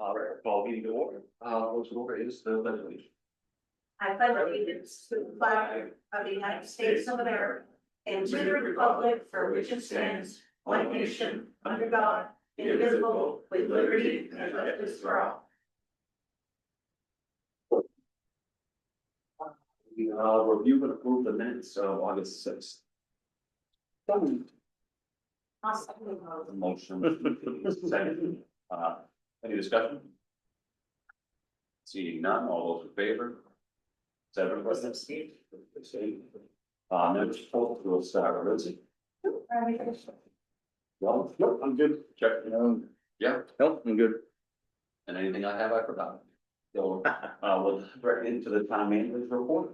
All right, call meeting to order. Motion to order is the pledge of allegiance. I pledge allegiance to the flag of the United States of America and to the republic for which it stands, one nation, under God, indivisible, with liberty and justice for all. We review and approve the minutes of August 6th. Motion. Second. Any discussion? Seeing none, all those in favor? 7 residents. Members, we'll start with Lindsay. Well, nope, I'm good. Check. Yeah, Nope, I'm good. and anything I have, I forgot. So, we'll right into the town manager's report.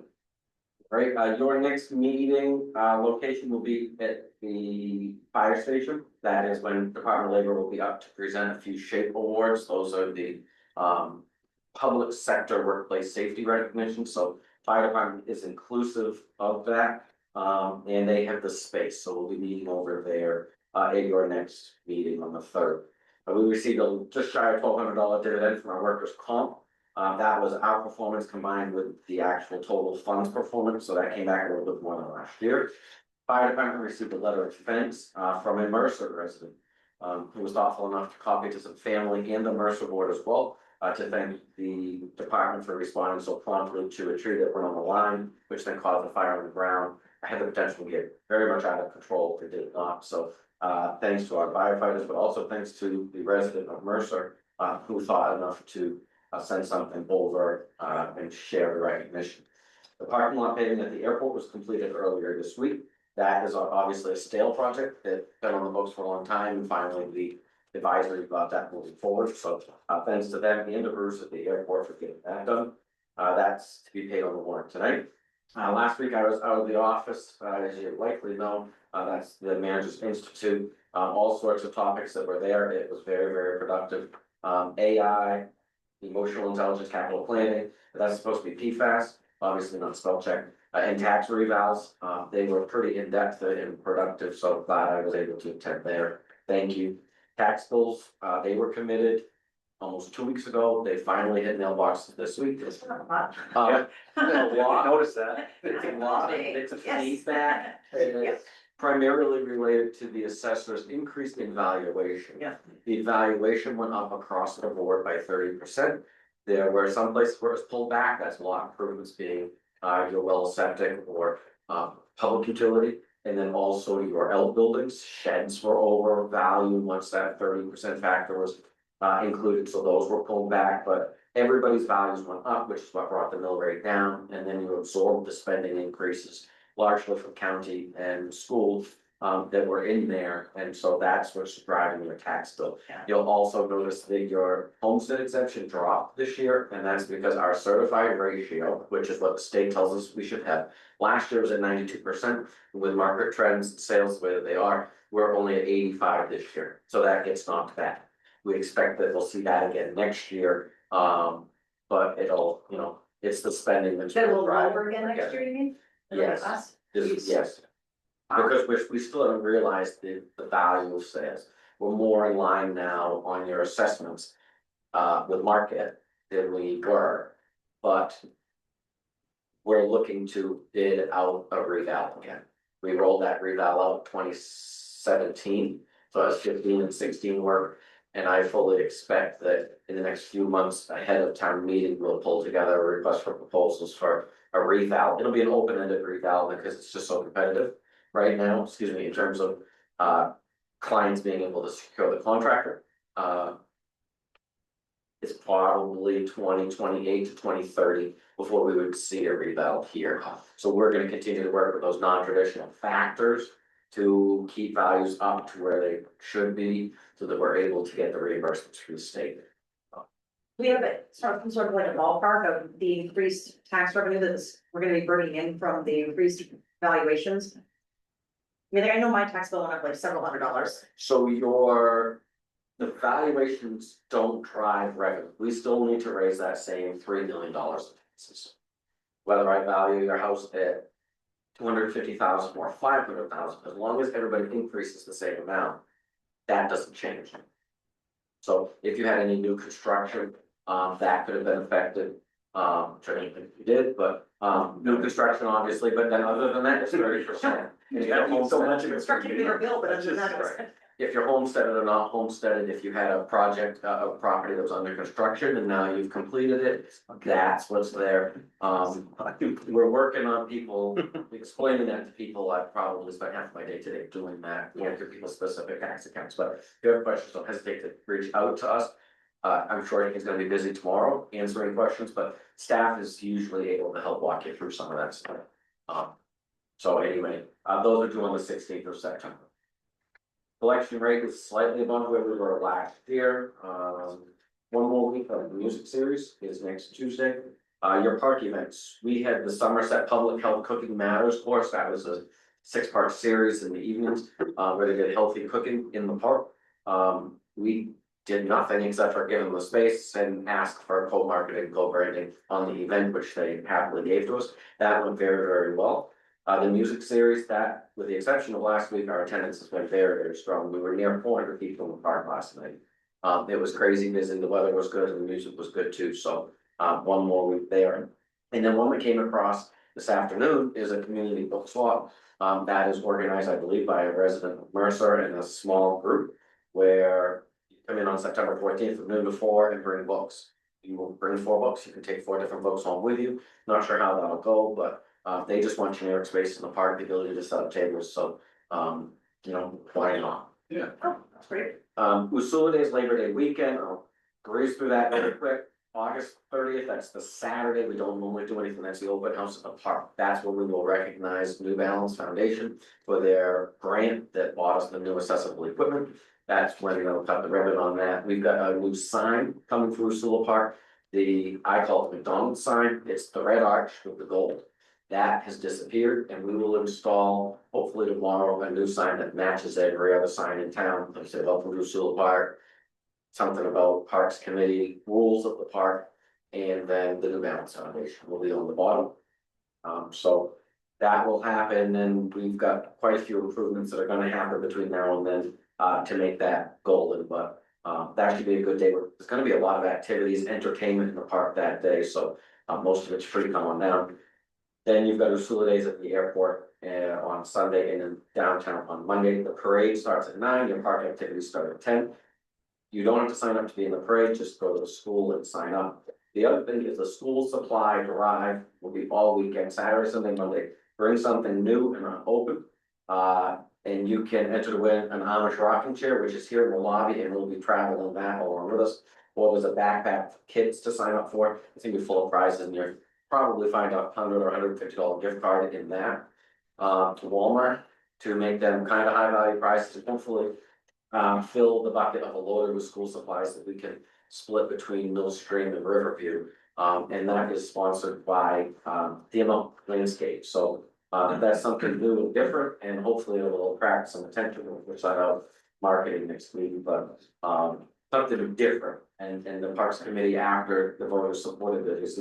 Right, your next meeting, location will be at the fire station. That is when Department of Labor will be up to present a few SHAPE awards. Those are the public sector workplace safety recognition, so fire department is inclusive of that. And they have the space, so we'll be meeting over there at your next meeting on the 3rd. We received a just shy of $1,200 dividend from our workers' comp. That was our performance combined with the actual total funds performance, so that came back a little bit more than last year. Fire department received a letter of thanks from a Mercer resident who was thoughtful enough to copy to some family and the Mercer board as well to thank the department for responding so promptly to a tree that went on the line, which then caused a fire on the ground. I had the potential to get very much out of control. It did not. So thanks to our firefighters, but also thanks to the resident of Mercer who thought enough to send something over and share the recognition. The parking lot paving at the airport was completed earlier this week. That is obviously a stale project that's been on the books for a long time, and finally the advisory got that moving forward. So thanks to them and the Bruce at the airport for getting that done. That's to be paid on the warrant tonight. Last week I was out of the office, as you likely know. That's the Managers Institute. All sorts of topics that were there. It was very, very productive. AI. Emotional intelligence, capital planning, that's supposed to be PFAS, obviously not spell check, and tax revals. They were pretty in-depth and productive, so glad I was able to attend there. Thank you. Tax bills, they were committed almost 2 weeks ago. They finally hit mailboxes this week. A lot. Notice that. It's a lot of bits of Yes. feedback. It's primarily related to the assessor's increase in valuation. Yeah. The valuation went up across the board by 30%. There were some places where it was pulled back. That's a lot of improvements being your well septic or public utility. And then also your outbuildings, sheds were overvalued once that 30% factor was included, so those were pulled back, but everybody's values went up, which is what brought the mill rate down, and then you absorb the spending increases, largely from county and schools that were in there, and so that's what's driving your tax bill. Yeah. You'll also notice that your homestead exemption dropped this year, and that's because our certified ratio, which is what the state tells us we should have, last year was at 92%, with market trends and sales the way that they are, we're only at 85 this year, so that gets knocked back. We expect that we'll see that again next year, but it'll, it's the spending that's. Then we'll roll over again next year, you mean? Yes. Yes, because we still haven't realized the value of sales. We're more in line now on your assessments with market than we were, but we're looking to bid out a reval again. We rolled that reval out 2017, so as 15 and 16 work. And I fully expect that in the next few months ahead of town meeting, we'll pull together a request for proposals for a reval. It'll be an open-ended reval because it's just so competitive right now, in terms of clients being able to secure the contractor. It's probably 2028 to 2030 before we would see a reval here. So we're going to continue to work with those non-traditional factors to keep values up to where they should be, so that we're able to get the reimbursements from the state. We have sort of like a ballpark of the increased tax revenue that's we're gonna be bringing in from the increased valuations. I mean, like, I know my tax bill went up like several $100s. So the valuations don't drive revenue. We still need to raise that same $3 million. Whether I value your house at 250,000 or 500,000, as long as everybody increases the same amount, that doesn't change. So if you had any new construction, that could have been affected. Which I don't think you did, but, new construction obviously, but then other than that, it's 30%. So much of it's. Structure your bill, but other than that. If you're homesteaded or not homesteaded, if you had a project, a property that was under construction and now you've completed it, that's what's there. We're working on people, explaining that to people. I probably spent half my day today doing that, give people specific tax accounts, but if you have questions, don't hesitate to reach out to us. I'm sure he's gonna be busy tomorrow answering questions, but staff is usually able to help walk you through some of that stuff. So anyway, those are due on the 16th of September. Collection rate is slightly above where we were last year. One more week of the music series is next Tuesday. Your park events, we had the Somerset Public Health Cooking Matters course. That was a 6-part series in the evenings, where they did healthy cooking in the park. We did nothing except for give them the space and ask for co-marketing, co-branding on the event, which they happily gave to us. That went very, very well. The music series, that, with the exception of last week, our attendance has been very, very strong. We were near 400 people in the park last night. It was crazy busy, the weather was good, and the music was good too, so, one more week there. And then one we came across this afternoon is a community book swap. That is organized, I believe, by a resident of Mercer and a small group where you come in on September 14th from noon to 4 and bring books. You will bring 4 books, you can take 4 different books home with you. Not sure how that'll go, but they just want generic space in the park, the ability to set up tables, so, why not? Yeah. Oh, that's great. Usula Day is Labor Day weekend, I'll breeze through that very quick. August 30th, that's the Saturday, we don't normally do anything, that's the open house at the park. That's when we will recognize New Balance Foundation for their grant that bought us the new accessible equipment. That's when they'll cut the ribbon on that. We've got a new sign coming through Usula Park. I call it McDonald's sign, it's the red arch with the gold. That has disappeared, and we will install, hopefully tomorrow, a new sign that matches every other sign in town. Like I said, welcome to Usula Park. Something about Parks Committee, rules of the park, and then the New Balance Foundation will be on the bottom. So that will happen, and we've got quite a few improvements that are gonna happen between now and then, to make that golden, but that should be a good day. There's gonna be a lot of activities, entertainment in the park that day, so most of it's free, come on down. Then you've got Usula Days at the airport on Sunday and then downtown on Monday. The parade starts at 9, your park activities start at 10. You don't have to sign up to be in the parade, just go to the school and sign up. The other thing is the school supply drive will be all weekend, Saturday, Sunday, Monday. Bring something new and unopened. And you can enter to win an Amish rocking chair, which is here in the lobby, and we'll be traveling that along with us. Or there's a backpack for kids to sign up for. It's gonna be full of prizes in there. Probably find a $100 or $150 gift card in that. To Walmart to make them kind of high value prices, and hopefully fill the bucket of a loader with school supplies that we can split between Mill Stream and Riverview. And that is sponsored by DMO Landscape, so that's something new and different, and hopefully it will attract some attention, which I know marketing next week, but something different. And the Parks Committee, after the voters supported it, is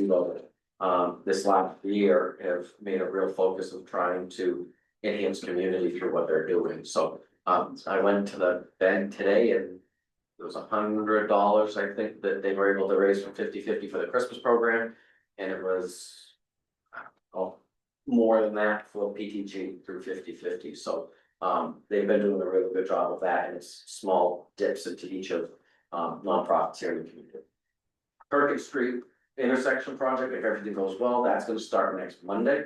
this last year have made a real focus of trying to enhance community through what they're doing. So I went to the event today and it was $100, I think, that they were able to raise from 50/50 for the Christmas program. And it was more than that for PTG through 50/50. So they've been doing a really good job of that, and it's small dips into each of nonprofits here in the community. Perkins Street intersection project, if everything goes well, that's gonna start next Monday,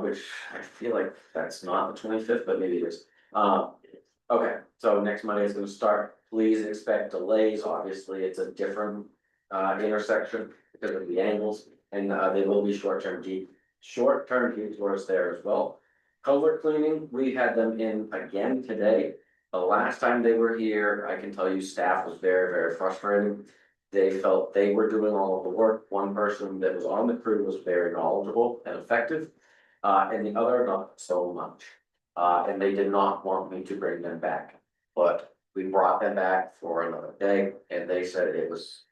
which I feel like that's not the 25th, but maybe it is. Okay, so next Monday is gonna start. Please expect delays. Obviously, it's a different intersection because of the angles, and there will be short-term detours there as well. Culvert cleaning, we had them in again today. The last time they were here, I can tell you, staff was very, very frustrated. They felt they were doing all of the work. One person that was on the crew was very knowledgeable and effective, and the other not so much. And they did not want me to bring them back, but we brought them back for another day, and they said it was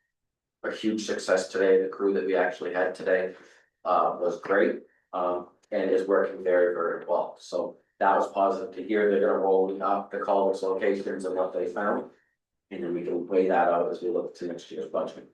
a huge success today. The crew that we actually had today was great, and is working very, very well. So that was positive to hear. They're gonna roll up the culverts locations and what they found. And then we can weigh that out as we look to next year's budget.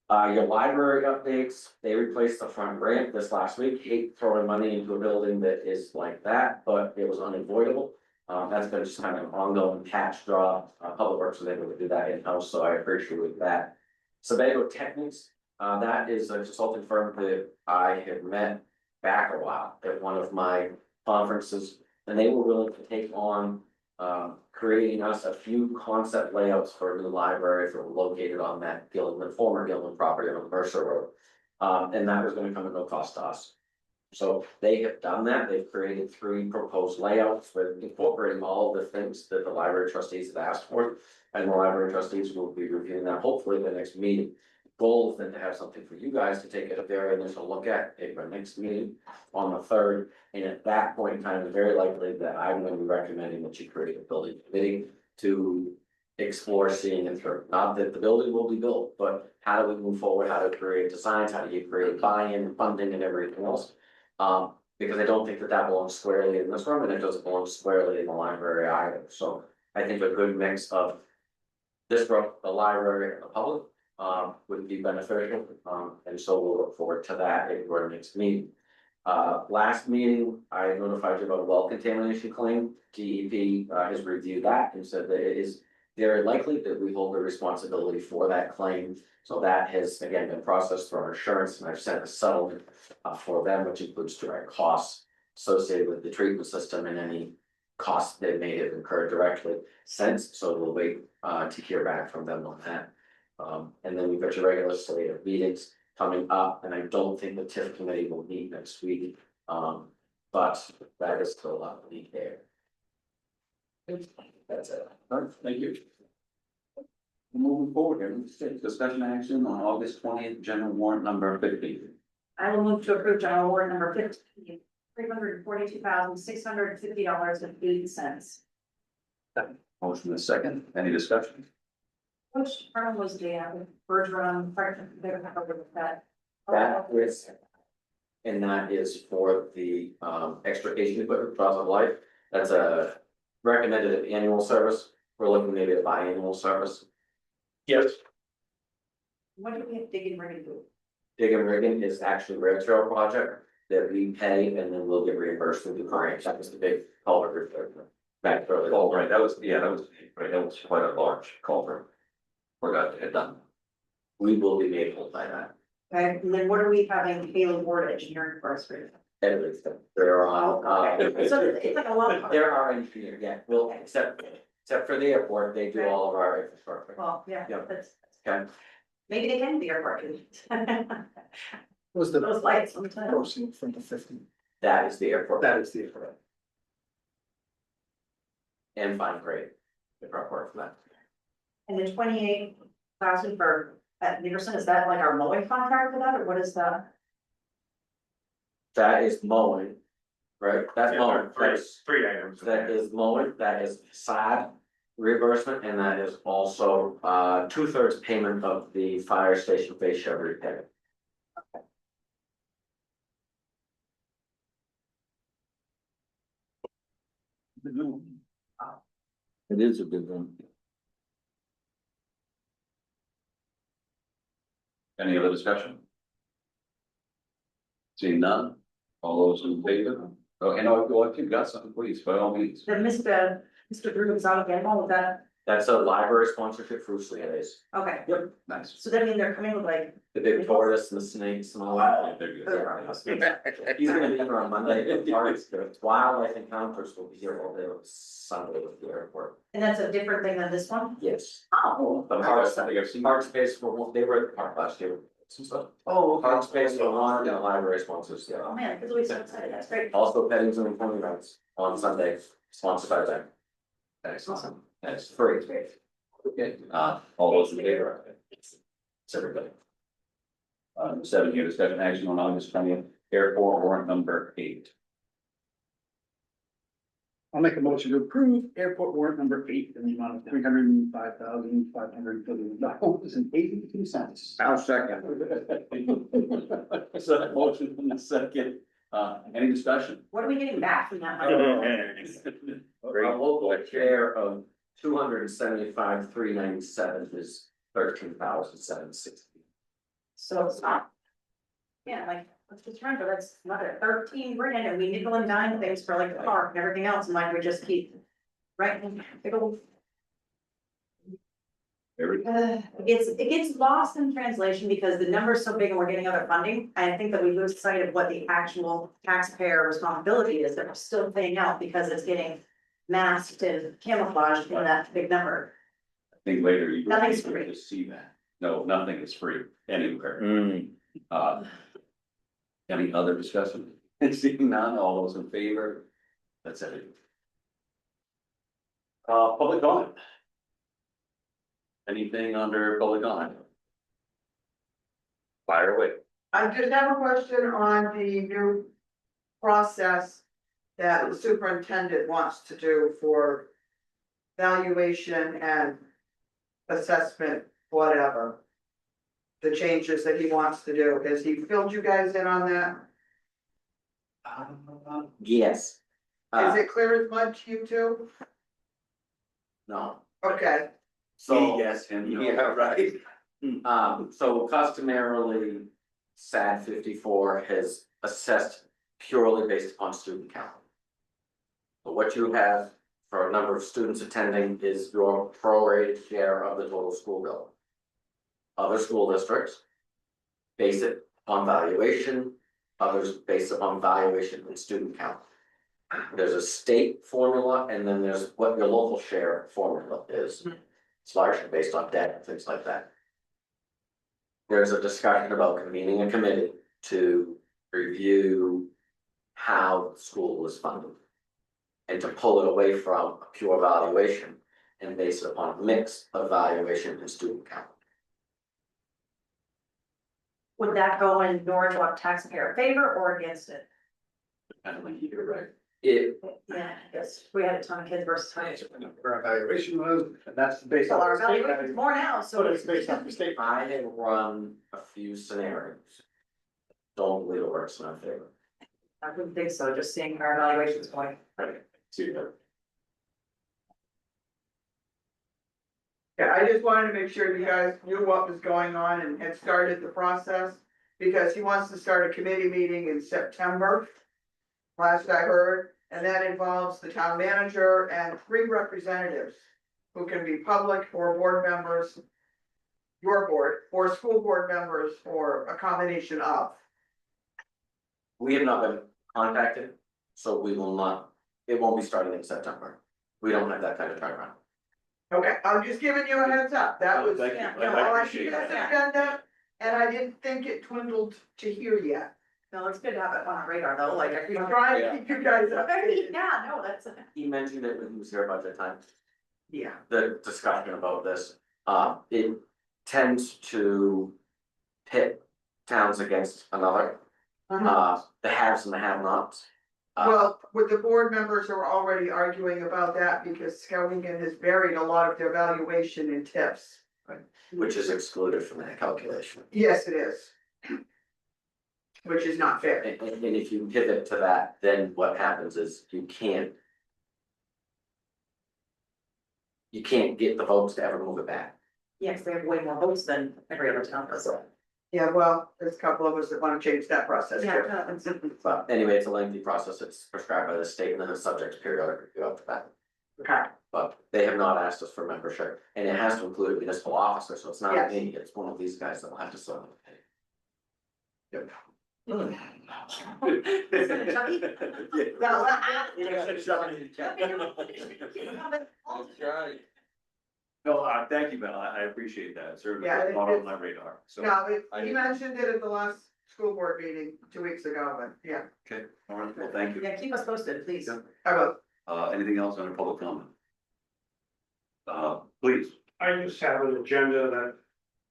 Your library updates, they replaced the front ramp this last week. Hate throwing money into a building that is like that, but it was unavoidable. That's been just kind of an ongoing patch job. Public Works was able to do that in-house, so I appreciate that. Sebago Techniques, that is a consulting firm that I had met back a while at one of my conferences. And they were willing to take on, creating us a few concept layouts for a new library if it were located on that Gilman, former Gilman property on Mercer Road. And that was gonna come at no cost to us. So they have done that. They've created 3 proposed layouts with incorporating all of the things that the library trustees have asked for. And the library trustees will be reviewing that hopefully at the next meeting. Goal is then to have something for you guys to take a very initial look at our next meeting on the 3rd. And at that point in time, it's very likely that I'm going to be recommending that you create a building committee to explore seeing it through. Not that the building will be built, but how do we move forward? How to create designs? How do you create buy-in, funding, and everything else? Because I don't think that that belongs squarely in this room, and it doesn't belong squarely in the library either. So I think a good mix of this room, the library, and the public would be beneficial. And so we'll look forward to that at our next meeting. Last meeting, I notified you about a well contamination claim. DEP has reviewed that and said that it is very likely that we hold the responsibility for that claim. So that has again been processed through our insurance, and I've sent a settlement for them, which includes direct costs associated with the treatment system and any costs they may have incurred directly since. So we'll wait to hear back from them on that. And then we've got your regular slate of meetings coming up, and I don't think the TIF committee will meet next week. But that is still up in the air. That's it. All right, thank you. Moving forward, here, discussion action on August 20th, general warrant number 50. I will move to approve general warrant number 15, $342,650.80. Motion is second. Any discussion? Which term was the Bergeron, they're covered with that. That is. And that is for the extrication equipment, Jaws of Life. That's a recommended annual service. We're looking maybe at biannual service. Yes. What do we have to dig in ready to do? Dig and rigging is actually a rail trail project that we pay and then we'll get reimbursed through the grant. That was the big culvert replacement. Back early. Oh, right, that was quite a large culvert. Forgot to get done. We will be made whole by that. Okay, and then what are we having Haley Ward engineering for us? Everything. There Oh, are, okay. So it's like a lot. there are engineers, yeah, well, except for the airport, they do all of our infrastructure. Well, yeah, Yeah. that's, Okay, maybe they can be airport. Was the Those lights sometimes. proceed from the 50? that is the airport. That is the correct. And fine grade. The prep work for that. And the 28,000 for at Nickerson, is that like our mowing contract for that, or what is that? That is mowing, right? That's mowing. That's- Three items. That is mowing, that is sod reimbursement, and that is also 2/3 payment of the fire station fascia repair. It is a good one. Any other discussion? Seeing none, all those in favor? Oh, and if you've got something, please, by all means. Then Mr. Drew is out again, all of that, That's a library sponsorship for days. okay, Nice. so that means they're coming with like. The big tortoise and the snakes and all that. There you Oh. go. He's gonna be here on Monday. Wildlife encounters will be here all day on Sunday with the airport. And that's a different thing than this one? Yes. Oh. The park space for one, they were at the park last year. Some stuff. Oh. Park space for one, and the library sponsors, Oh, yeah. man, because we so excited, that's great. Also petting zoo and pony rides on Sunday, sponsored by them. Awesome. That's free. Okay, all those in favor? It's everybody. 7-year discussion action on August 20th, airport warrant number 8. I'll make a motion to approve airport warrant number 8 in the amount of $305,530.82. I'll second. So that motion from the second, any discussion? What are we getting back from that? Our local chair of $275,397 is $13,760. So it's not. Yeah, like, let's just remember, that's another 13 grand, and we nickel and dime things for like the park and everything else, and like we just keep. Right, big old. It gets lost in translation because the number's so big and we're getting other funding. I think that we lose sight of what the actual taxpayer responsibility is that we're still paying out because it's getting masked and camouflaged in that big number. I think later you. Nothing's free. To see that. No, nothing is free anywhere. Any other discussion? Seeing none, all those in favor? That's it. Public comment. Anything under public comment? Fire away. I just have a question on the new process that the superintendent wants to do for valuation and assessment, whatever. The changes that he wants to do. Has he filled you guys in on that? Yes. Is it clear as mud to you two? No, Okay, so. Yes, and no. Yeah, right. So customarily, SAD 54 has assessed purely based upon student count. But what you have for a number of students attending is your prorated share of the total school bill. Other school districts base it on valuation, others base it on valuation and student count. There's a state formula and then there's what your local share formula is. It's largely based on debt and things like that. There's a discussion about convening a committee to review how the school is funded. And to pull it away from a pure valuation and base it upon a mix of valuation and student count. Would that go in Norridgewock taxpayer favor or against it? I don't think you're right. It, Yeah, yes, we had a ton of kids versus tons. Our evaluation was, and that's based So on. our the state evaluation is more now, so. But it's based on the state. I have run a few scenarios. Don't believe it works in our favor. I wouldn't think so, just seeing our evaluations going. See that. yeah, I just wanted to make sure you guys knew what was going on and had started the process. Because he wants to start a committee meeting in September. Last I heard, and that involves the town manager and 3 representatives. Who can be public or board members. Your board, or school board members, or a combination of. We have not been contacted, so we will not, it won't be starting in September. We don't have that kind of turnaround. Okay, I'm just giving you a heads up, that was, Thank you. yeah, you know, I all I appreciate see as that. agenda, and I didn't think it dwindled to here yet. No, it's good to have it on our radar though, like. I'm trying to keep you guys updated. Yeah, no, that's. He mentioned it when he was here about that time, Yeah, the discussion about this, it tends to pit towns against another. The haves and the have-nots. well, with the board members are already arguing about that because Skowhegan has buried a lot of their valuation in tips. Which is excluded from that calculation. Yes, it is. Which is not fair. And if you pivot to that, then what happens is you can't. You can't get the votes to ever move it back. Yes, they have way more votes than every other town does. Yeah, well, there's a couple of us that wanna change that process too. Yeah. But anyway, it's a lengthy process, it's prescribed by the state and then it's subject to periodic review after that. Okay, But they have not asked us for membership, and it has to include a municipal officer, so it's not Yes. me, it's one of these guys that will have to sign it. Chucky? No, thank you, Bill, I appreciate that, certainly, Yeah, it's not on my radar, so. no, I he didn't- mentioned it at the last school board meeting 2 weeks ago, but yeah, Okay, all right, well, thank you. Yeah, keep us posted, please. Yeah. I will. Anything else under public comment? Please. I just have an agenda that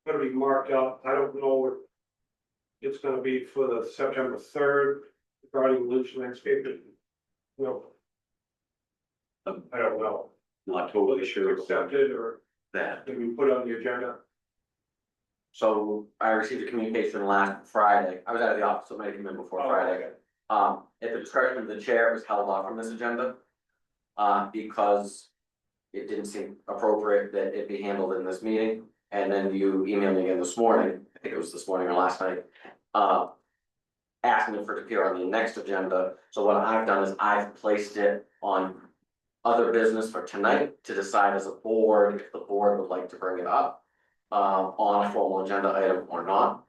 gonna be marked up, I don't know what. It's gonna be for the September 3rd regarding Lynch landscaping. No. I don't know, Not whether totally it should sure accept it or that. maybe put on the agenda. So I received a communication last Friday, I was out of the office, so it might have come in before Oh, Friday. okay. At the discretion of the chair, it was held off from this agenda. Because it didn't seem appropriate that it be handled in this meeting. And then you emailed me again this morning, I think it was this morning or last night, asking for it to appear on the next agenda. So what I've done is I've placed it on other business for tonight to decide as a board, if the board would like to bring it up on a formal agenda item or not.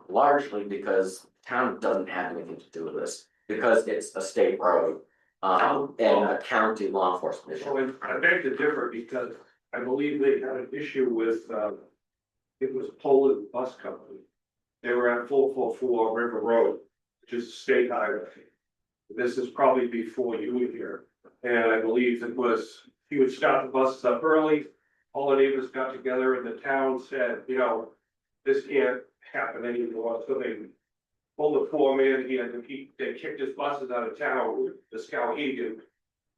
Largely because town doesn't have anything to do with this, because it's a state road, and a county law enforcement issue. Well, I beg to differ because I believe they had an issue with, it was Poland Bus Company. They were at 444 River Road, which is a state highway. This is probably before you were here. And I believe it was, he would start the buses up early, all the neighbors got together and the town said, you know, this can't happen anymore, so they pulled the foreman, they kicked his buses out of town with the Skowhegan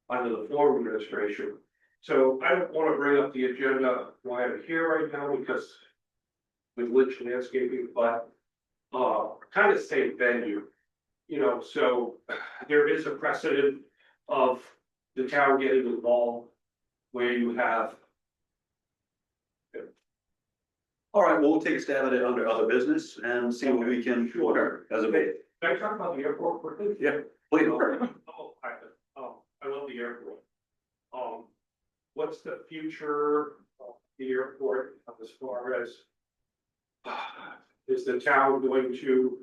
under the former administration. So I don't wanna bring up the agenda why I'm here right now, because with Lynch Landscaping, but kind of same venue. You know, so there is a precedent of the town getting involved where you have. All right, well, we'll take a stab at it under other business and see what we can order as a bit. Can I talk about the airport quickly? Yeah, please. I love the airport. What's the future of the airport as far as? Is the town going to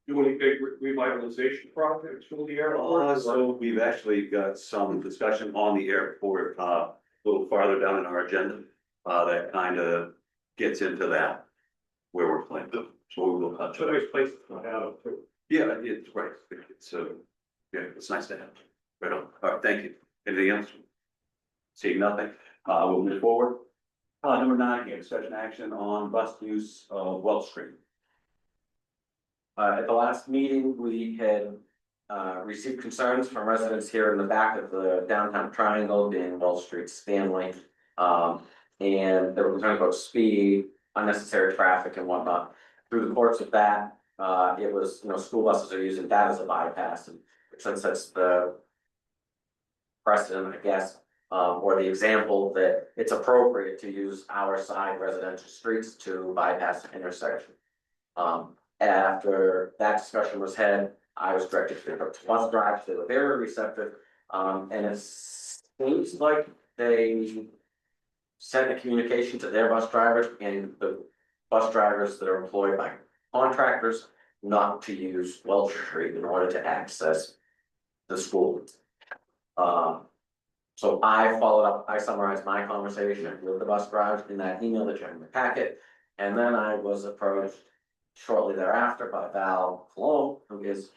do any big revitalization projects for the airport? So we've actually got some discussion on the airport, a little farther down in our agenda, that kind of gets into that. Where we're playing, so we will touch It's a on it. nice place to have too. Yeah, it's right, it's yeah, it's nice to have. Right on, all right, thank you. Anything else? Seeing nothing, we'll move forward. Number 9 here, discussion action on bus use of Welch Street. At the last meeting, we had received concerns from residents here in the back of the downtown triangle being Wall Street, Stanley. And there were concerns about speed, unnecessary traffic and whatnot. Through the course of that, it was, you know, school buses are using that as a bypass, and since that's the precedent, I guess, or the example that it's appropriate to use our side residential streets to bypass the intersection. After that discussion was had, I was directed to bus drives. They were very receptive, and it seems like they sent a communication to their bus drivers and the bus drivers that are employed by contractors not to use Welch Street in order to access the school. So I followed up, I summarized my conversation with the bus drivers in that email that you have in the packet. And then I was approached shortly thereafter by Val Cologne, who is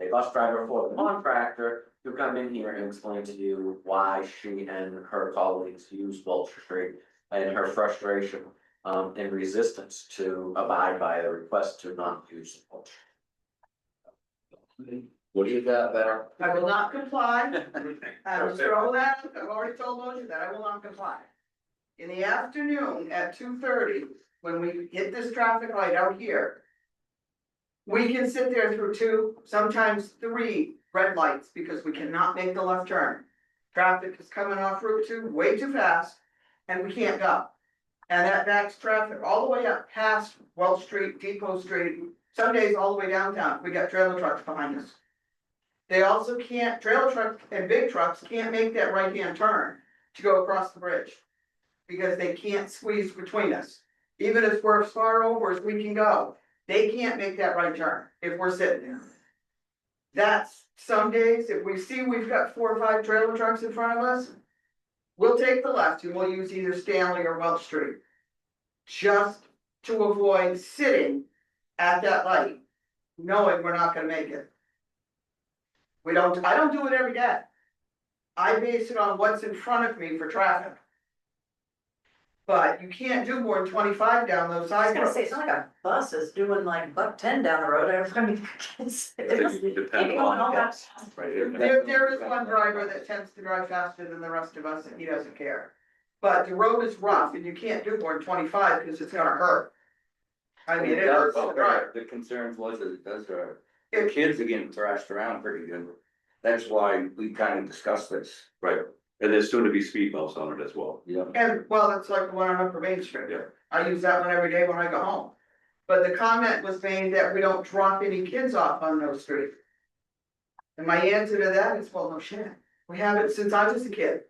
a bus driver for the contractor, who come in here and explain to you why she and her colleagues use Welch Street and her frustration and resistance to abide by the request to not use Welch. What do you got there? I will not comply. I will throw that, I've already told Motion that I will not comply. In the afternoon at 2:30, when we hit this traffic light out here. We can sit there through 2, sometimes 3 red lights because we cannot make the left turn. Traffic is coming off Route 2 way too fast and we can't go. And that backs traffic all the way up past Welch Street, Depot Street, some days all the way downtown. We got trailer trucks behind us. They also can't, trailer trucks and big trucks can't make that right-hand turn to go across the bridge. Because they can't squeeze between us. Even if we're as far over as we can go, they can't make that right turn if we're sitting there. That's some days, if we see we've got 4 or 5 trailer trucks in front of us, we'll take the left and we'll use either Stanley or Welch Street. Just to avoid sitting at that light, knowing we're not gonna make it. I don't do it every day. I base it on what's in front of me for traffic. But you can't do more than 25 down those I was side gonna say, roads. it's not like a bus is doing like $1.10 down the road, I mean, it's keep going all that. There is one driver that tends to drive faster than the rest of us and he doesn't care. But the road is rough and you can't do more than 25 because it's gonna hurt. I mean, it hurts to drive. The concerns was that it does hurt. It- The kids are getting thrashed around pretty good. That's why we kind of discussed this. Right. And there's soon to be speed bumps on it as well. Yeah. And, well, that's like the one on Upper Main Street. Yeah. I use that one every day when I go home. But the comment was made that we don't drop any kids off on those streets. And my answer to that is, well, no shit, we have it since I was a kid.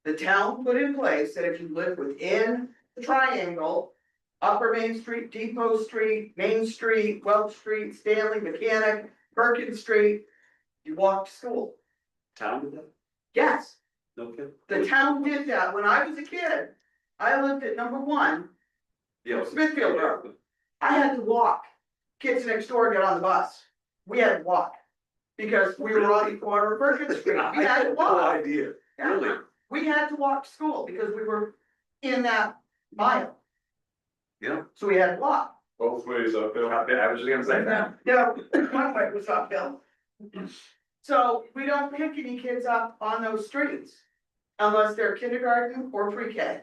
The town put in place that if you live within the triangle, Upper Main Street, Depot Street, Main Street, Welch Street, Stanley, Mechanic, Perkins Street, you walk to school. Town did that? Yes, No kidding? the town did that. When I was a kid, I lived at number 1, Yeah. Smithfield Road. I had to walk. Kids next door get on the bus. We had to walk. Because we were on the corner of Perkins Street. We had to No walk. idea, really? We had to walk to school because we were in that mile. Yeah. So we had to walk. Both ways uphill. I was just gonna say that. Yeah, one way was uphill. So we don't pick any kids up on those streets unless they're kindergarten or pre-K.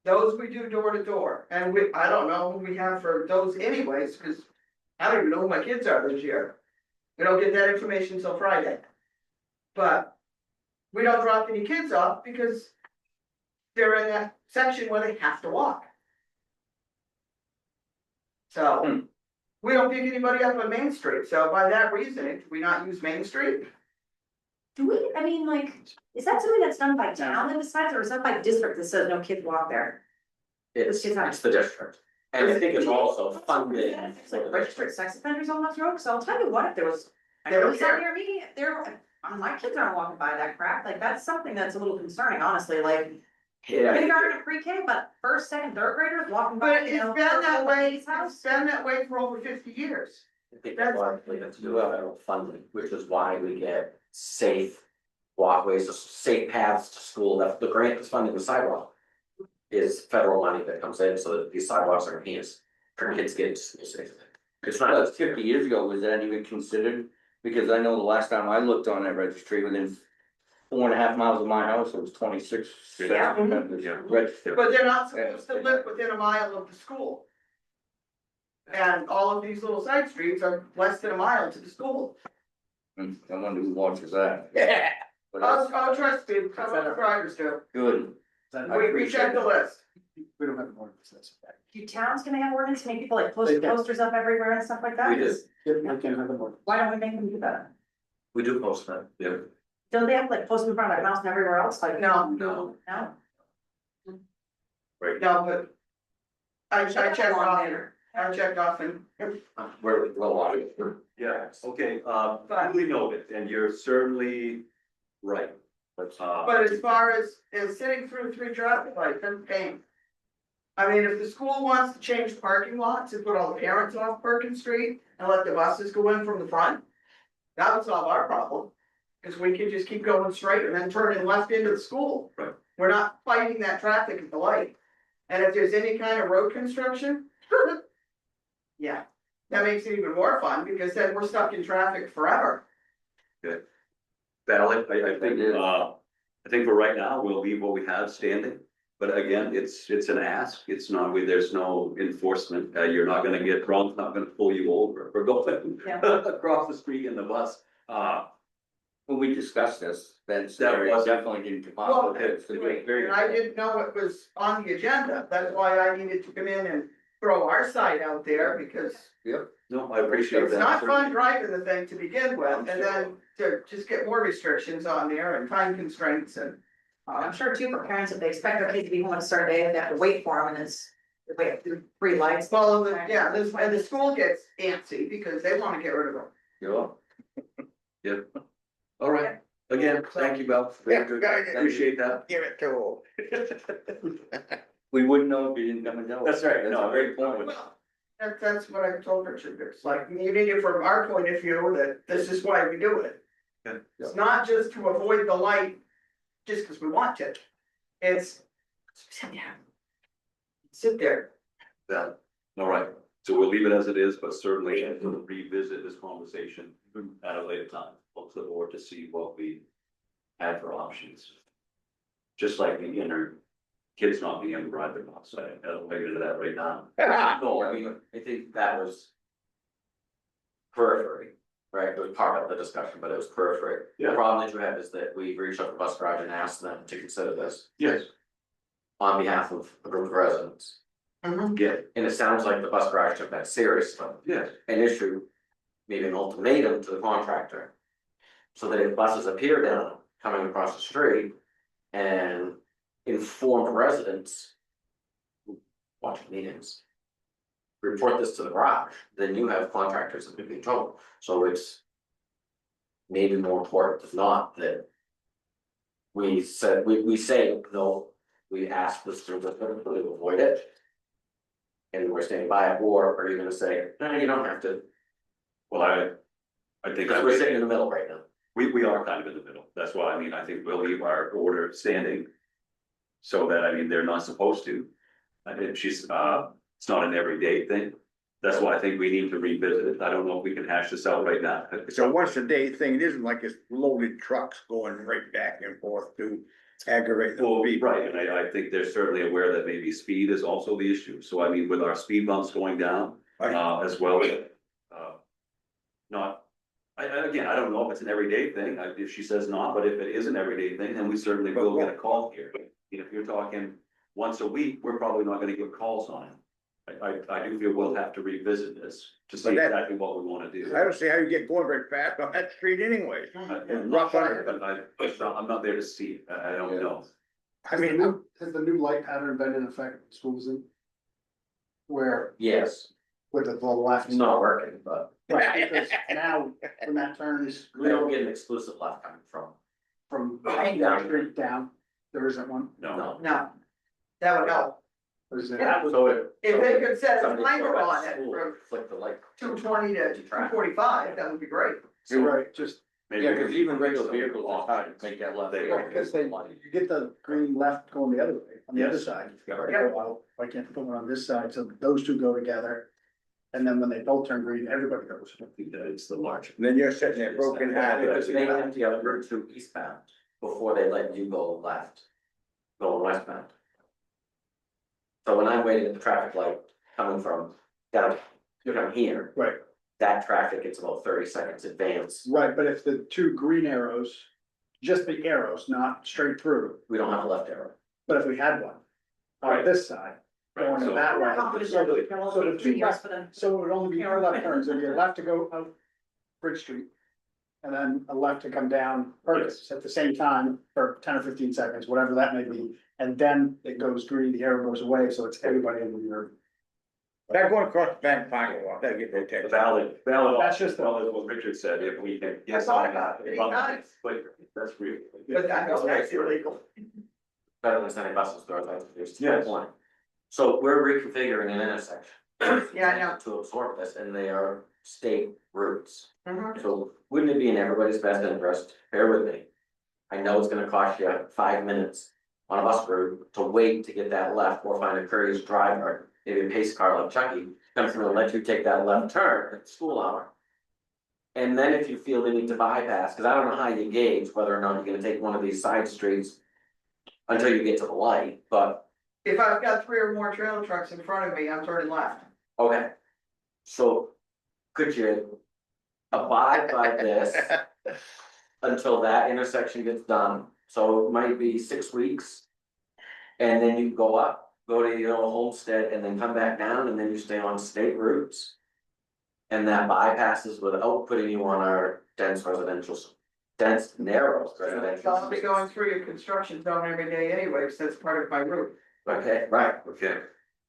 Those we do door to door, and I don't know who we have for those anyways, cause I don't even know who my kids are this year. We don't get that information until Friday. But we don't drop any kids off because they're in that section where they have to walk. So, we don't pick anybody up on Main Street, so by that reasoning, do we not use Main Street? Do we, I mean, like, is that something that's done by town that decides, or is that by district that says no kids walk there? It's It's not- it's the district, and I think it's also funded. It's like registered sex offenders on those roads, so I'll tell you what, if there was. I They don't really saw care. near me, my kids aren't walking by that crap, like, that's something that's a little concerning, honestly, like. Yeah, Kindergarten and pre-K, but first, second, third graders walking by, But you it's know. been that way, lady's house. it's been that way for over 50 years. I think that's largely to do with federal funding, which is why we get safe walkways, safe paths to school. That the grant that's funding the sidewalk is federal money that comes in so that these sidewalks are enhanced for kids getting to school safely. It's Well, not, 50 years ago, was that even considered? Because I know the last time I looked on that registry, within 4.5 miles of my house, it was 26. Yeah. Registered. But they're not supposed to live within a mile of the school. And all of these little side streets are less than a mile to the school. I wonder who watches that. Yeah. But that's I'll trust me, some of the drivers do. good. We check the list. We don't have an ordinance, that's okay. Do towns gonna have ordinance, make people like post They do. posters up everywhere and stuff like that? we do, Yeah, we can have an ordinance. Why don't we make them do that? we do post that, yeah. Don't they have like post in front of their house and everywhere else, like? No, No, No? right. no, but I checked Along off, there. I checked off and Where we go on. Yeah, okay, duly noted, and you're certainly right. But as far as sitting through 3 traffic lights, that's pain. I mean, if the school wants to change parking lots and put all the parents off Perkins Street and let the buses go in from the front, that would solve our problem. Cause we can just keep going straight and then turning left into the school. Right. We're not fighting that traffic at the light. And if there's any kind of road construction, yeah, that makes it even more fun because then we're stuck in traffic forever. valid, I think for right now, we'll leave what we have standing. But again, it's an ask, it's not, there's no enforcement, you're not gonna get drunk, not gonna pull you over for going Yeah. across the street in the bus. When we discussed this, that That scenario was- definitely didn't come Well, up. It's very. and I didn't know it was on the agenda, that's why I needed to come in and throw our side out there because No, I appreciate it's that. not fun driving the thing to begin with, and then to just get more restrictions on there and time constraints and. I'm sure too for parents, if they expect their kid to be home at a certain day, they have to wait for them and it's, they wait through 3 lights. Follow the, yeah, this, and the school gets antsy because they wanna get rid of them. Yeah. All right, again, thank you, Beth. Very good. Appreciate that. Give it to We wouldn't know if you didn't come and tell us. That's right, That's no, a great very- point. Well, that's what I told Richard, it's like, you need it from our point of view, that this is why we do it. Yeah. It's not just to avoid the light, just because we want to. It's, sit down. Sit there. Yeah, all right, so we'll leave it as it is, but certainly we'll revisit this conversation at a later time, look to the board to see what we had for options. Just like the inner kids not being able to ride their bus, I don't get into that right now. No, I mean, I think that was periphery. right? It was part of the discussion, but it was periphery. The Yeah. problem that you have is that we reached out to the bus garage and asked them to consider this Yes, on behalf of a group of residents. yeah, And it sounds like the bus garage took that seriously yes, and issued maybe an ultimatum to the contractor. So that if buses appear down, coming across the street and informed residents who watch meetings, report this to the garage, then you have contractors that could be in trouble. So it's maybe more important if not that we said, we say, no, we ask the student to avoid it. And we're standing by it, or are you gonna say, no, you don't have to, well, I think. because we're sitting in the middle right now. We are kind of in the middle, that's why, I mean, I think we'll leave our order standing. So that, I mean, they're not supposed to, I think she's, it's not an everyday thing. That's why I think we need to revisit it, I don't know if we can hash this out right now. It's a once a day thing, it isn't like it's loaded trucks going right back and forth to aggravate the Well, people. right, and I think they're certainly aware that maybe speed is also the issue, so I mean, with our speed bumps going down, as well. Not, again, I don't know if it's an everyday thing, if she says not, but if it is an everyday thing, then we certainly will get a call here. If you're talking once a week, we're probably not gonna get calls on it. I do feel we'll have to revisit this to see But that- exactly what we wanna do. I don't see how you get going very fast on that street anyway. I'm rough not, under. but I'm not there to see, it. I don't know. I mean, Has the new light pattern been in effect in schools in? Where Yes, with the left? it's not working, but Right, because now when that turns we don't get an exclusive left coming from, from Down. straight down, there isn't one. No, no. No, that would help. Or is it? Yeah. So If they could set a somebody timer go back on to it school, from flick the light. 2:20 to 2:45, that would be great. You're right, just, maybe. Yeah, cause even regular vehicles are hard to make that left. They right, because they, you get the green left going the other way, on the other Yes. side. Yep. Well, why can't you put one on this side, so those two go together? And then when they both turn green, everybody goes. I think that it's the large. then you're sitting there broken hearted. Because they empty out Route 2 eastbound before they let you go left, go westbound. So when I'm waiting at the traffic light coming from down, you're down here, Right, that traffic gets about 30 seconds advance. right, but if the two green arrows, just the arrows, not straight through, We don't have a left arrow. but if we had one. On this side, going So- that way, so the two left, so it would only be two left turns, it'd be a left to go out Bridge Street. And then a left to come down Perkins at the same time for 10 or 15 seconds, whatever that may be. And then it goes green, the arrow goes away, so it's everybody in your. That going across the back parking lot, that'll get no attention. Valid. That's just the- Well, as what Richard said, if we can. I thought about it. But that's real. But I know that's illegal. Better than sending buses through, there's to Yes. the point. So we're reconfiguring an intersection. Yeah, I know. To absorb this, and they are state routes. Mhm. So wouldn't it be in everybody's best interest, bear with me. I know it's gonna cost you 5 minutes on a bus route to wait to get that left or find a courteous driver, maybe a pace car like Chucky, comes through and let you take that left turn at school hour. And then if you feel the need to bypass, cause I don't know how you gauge whether or not you're gonna take one of these side streets until you get to the light, but If I've got 3 or more trailer trucks in front of me, I'm turning left. okay. So could you abide by this until that intersection gets done? So it might be 6 weeks. And then you go up, go to your old homestead and then come back down and then you stay on state routes. And that bypasses without putting you on our dense narrow So I'll be residential. going through your construction zone every day anyway, because that's part of my route. Okay, right. Okay,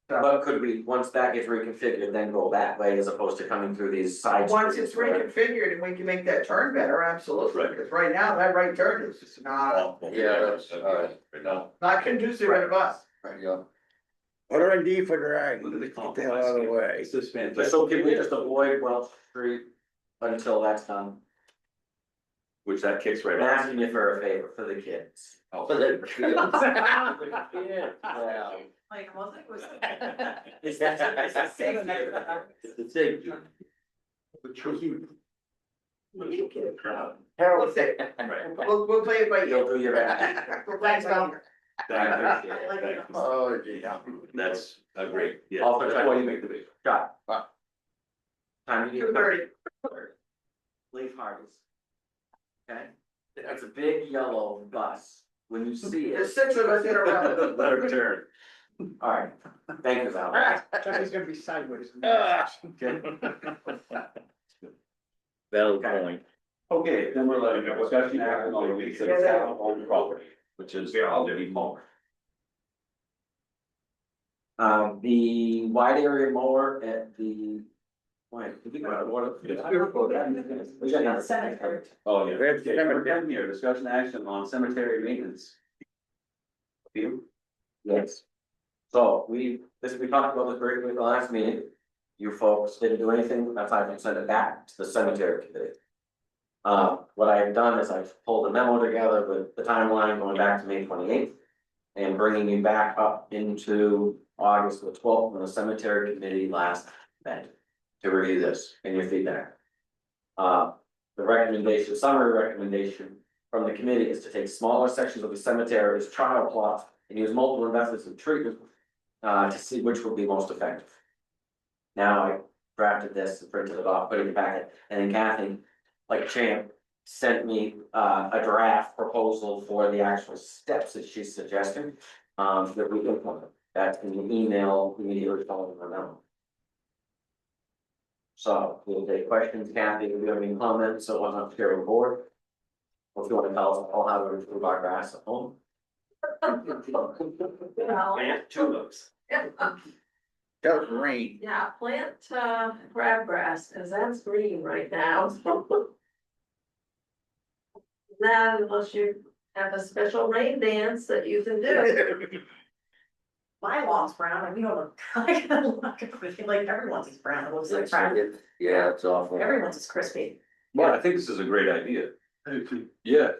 But could we, once that gets reconfigured, then go that way as opposed to coming through these side Once streets it's where- reconfigured and we can make that turn better, absolutely, Right. because right now, that right turn is just not Yeah, that's, Right now. not conducive in a bus. yeah. Put her in D for drag, Look at the get the hell out of the way. It's just fantastic. So can we just avoid Welch Street until that's done? Which that kicks right I'm off. asking you for a favor for the kids. Oh. For the kids. Yeah, well, Like, was it, was it's a safety. It's a safety. We'll see. Right. We'll play it by You'll ear. do your best. Thanks, Tom. Thank you. Oh, gee. That's a great, yeah. All for That's why you 20. make the big. Shot. Time you need. 2:30. leaf harvest. Okay, it's a big yellow bus, when you see There's it, 6 of us in a row. Let her turn. alright, thank you, Val. Chucky's gonna be sideways. Valid point. Okay, number 11, discussion action on release of town owned property, which is Alderman Palmer. The wide area mower at the. Wait, did we go out of order? We got number 10. Cemetery. Oh, yeah. We have Okay, number 10 here, discussion action on cemetery maintenance. You? Yes. So we talked about this briefly at the last meeting. You folks didn't do anything, aside from send it back to the cemetery committee. What I have done is I've pulled a memo together with the timeline going back to May 28th. And bringing you back up into August the 12th, when the cemetery committee last met. To review this and your feedback. The recommendation, summary recommendation from the committee is to take smaller sections of the cemetery as trial plots and use multiple methods of treatment to see which will be most effective. Now I drafted this and printed it off, put it in the packet, and then Kathy, like champ, sent me a draft proposal for the actual steps that she's suggesting that we implement. That's in the email immediately following the memo. So we'll take questions, Kathy, if you have any comments, so what's up here on board? Or if you want to tell us all how to improve our grass at home. Well, tulips. Does rain. yeah, plant crabgrass, cause that's green right now. Then unless you have a special rain dance that you can do. My lawn's brown and we don't look, I feel like everyone's is brown, it looks like brown, Yeah, it's awful. everyone's is crispy. Well, I think this is a great idea. Yeah,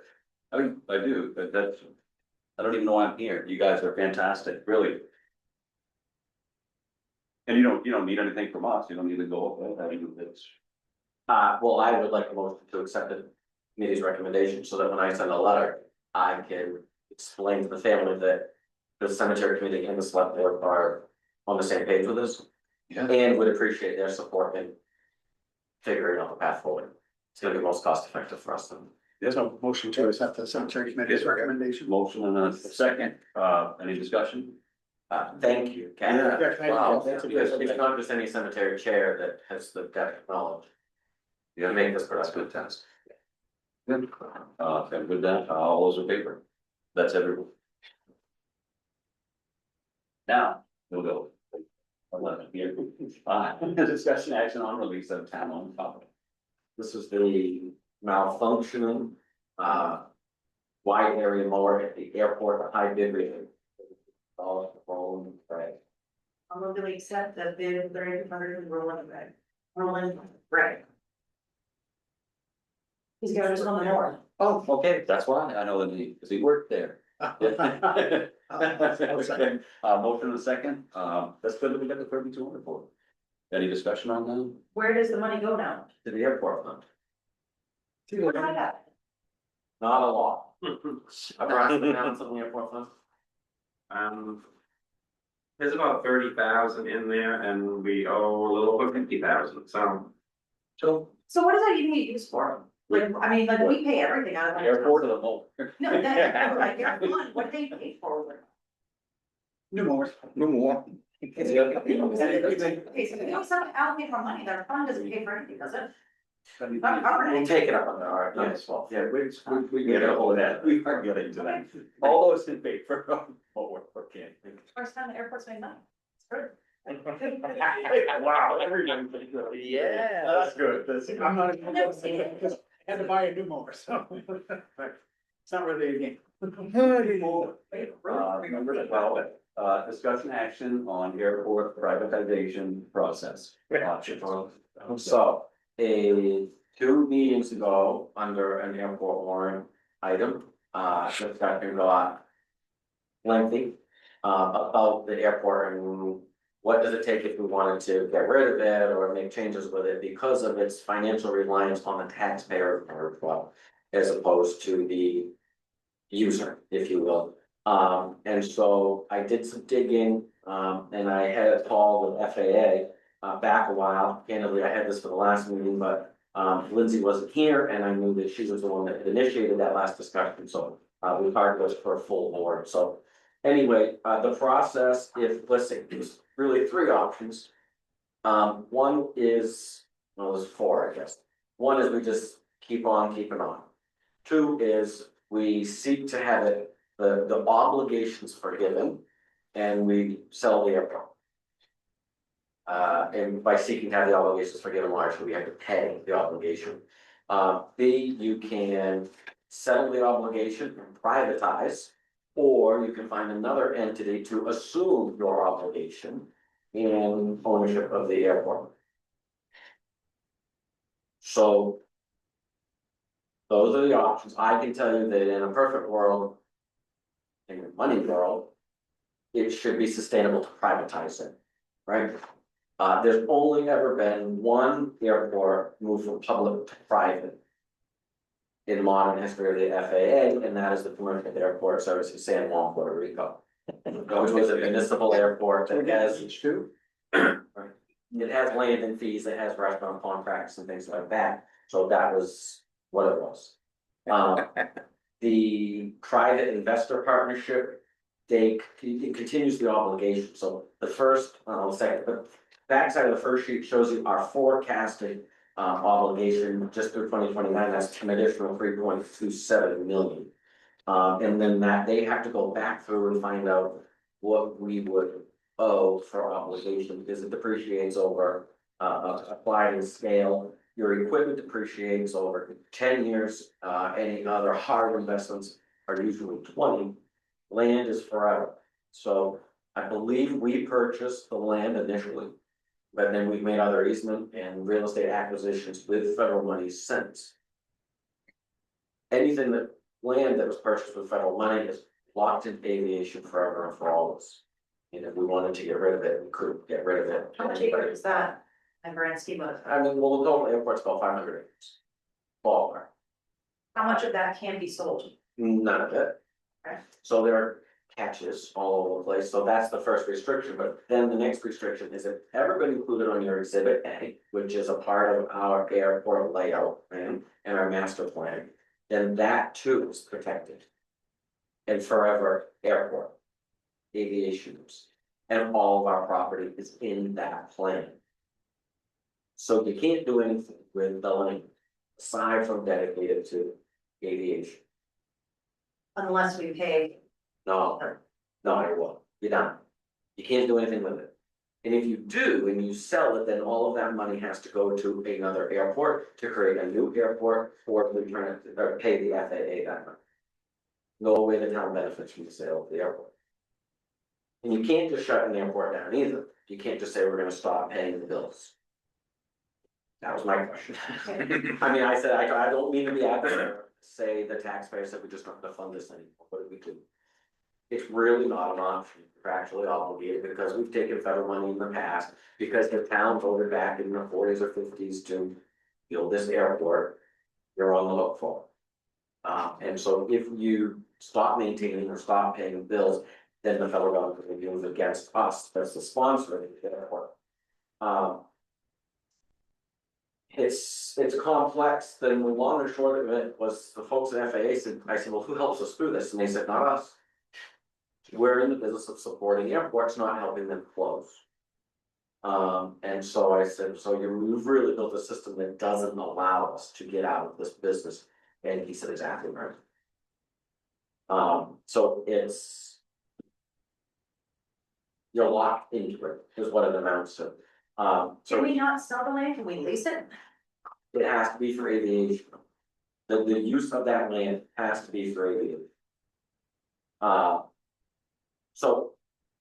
I do, but that's, I don't even know why I'm here. You guys are fantastic, really. And you don't need anything from us. You don't need to go up there. I mean, it's. Well, I would like a motion to accept the committee's recommendation, so that when I send a letter, I can explain to the family that the cemetery committee and the select board are on the same page with this. Yeah. And would appreciate their support in figuring out the path forward. It's gonna be most cost effective for us then. Yes, So motion to accept the cemetery committee's recommendation. motion and a second, any discussion? Thank you, Kathy. Yeah, thank you. Wow, That's a because good- it's not just any cemetery chair that has the depth of knowledge to make this That's productive. fantastic. Good, and with that, all those in favor? That's everyone. Now, we'll go. 11 here, discussion action on release of town owned property. This is the malfunctioning, wide area mower at the airport, the high bid rate. All the phone, right? I'm gonna accept the bid of 300 rolling red, He's got his on the north. Oh, okay, that's why I know the need, because he worked there. Motion in a second, that's good that we got the 3,200 for. Any discussion on that? Where does the money go now? To the airport fund, Where do I got it? not a lot. I brought some down to the airport fund. There's about 30,000 in there and we owe a little over 50,000, so. So, So what does that even get used for? Like, I mean, like, we pay everything out of that. airport or the mall? No, that, like, they're fun. What do they pay for? No more. No more. Okay, so we don't have to allocate more money, their fund doesn't pay for anything, does it? We'll take it up on our, yes, well, Yeah, we get a hold of that, we are getting to that. All those in favor, okay. First time the airport's made money. It's good. Wow, everyone. Yeah. That's good, that's. I'm not. I've never seen it. Had to buy a new mower, so. It's not really a game. Number 12, discussion action on airport privatization process. So, 2 meetings ago, under an airport warrant item, discussion got lengthy. About the airport and what does it take if we wanted to get rid of it or make changes with it because of its financial reliance on the taxpayer or well, as opposed to the user, if you will. And so I did some digging, and I had a call with FAA back a while. Candidly, I had this for the last meeting, but Lindsay wasn't here, and I knew that she was the one that initiated that last discussion, so, we hired was for a full board, so. Anyway, the process, if, let's say, there's really three options. One is, well, there's four, I guess. One is we just keep on keeping on. Two is we seek to have it, the obligations forgiven, and we sell the airport. And by seeking to have the obligations forgiven largely, we have to pay the obligation. B, you can settle the obligation and privatize, or you can find another entity to assume your obligation in ownership of the airport. So those are the options. I can tell you that in a perfect world, in a money world, it should be sustainable to privatize it, right? There's only ever been one airport moved from public to private in modern history of the FAA, and that is the Commercial Airport Service in San Juan, Puerto Rico, which was a municipal airport that has, Each two? it has land and fees, it has restaurant contracts and things like that, so that was what it was. The private investor partnership, it continues the obligation, so the first, second, the backside of the first sheet shows you our forecasted obligation just through 2029, that's an additional 3.27 million. And then that they have to go back through and find out what we would owe for obligation, because it depreciates over a sliding scale. Your equipment depreciates over 10 years, any other hard investments are usually 20. Land is forever, so I believe we purchased the land initially. But then we've made other easement and real estate acquisitions with federal money since. Anything that, land that was purchased with federal money is locked in aviation forever and for always. And if we wanted to get rid of it, we could get rid of it. How much acre is that? And grand scheme of, I mean, well, the total airport's about 500 acres. Ballpark, how much of that can be sold? none of it. Okay. So there are catches all over the place, so that's the first restriction, but then the next restriction is if ever been included on your exhibit A, which is a part of our airport layout plan and our master plan, then that too is protected. And forever airport, aviation use, and all of our property is in that plan. So you can't do anything with the land aside from dedicated to aviation. Unless we pay. No, no, it won't, you're done. You can't do anything with it. And if you do, and you sell it, then all of that money has to go to another airport to create a new airport or return it, or pay the FAA that money. No way the town benefits from the sale of the airport. And you can't just shut an airport down either. You can't just say we're gonna stop paying the bills. That was my question. I mean, I said, I don't mean to be adversarial, say the taxpayer said we just don't have to fund this anymore, what do we do? It's really not an option, contractually obligated, because we've taken federal money in the past, because the town voted back in the 40s or 50s to build this airport, you're on the hook for it. And so if you stop maintaining or stop paying bills, then the federal government will use against us as the sponsor of the airport. It's complex, then the long and short of it was the folks at FAA said, I said, well, who helps us through this? And they said, not us. We're in the business of supporting airports, not helping them close. And so I said, so you've really built a system that doesn't allow us to get out of this business. And he said, exactly right. So it's, you're locked into it, is what it amounts to. Can So we not sell the land? Can we lease it? it has to be for aviation. The use of that land has to be for aviation. So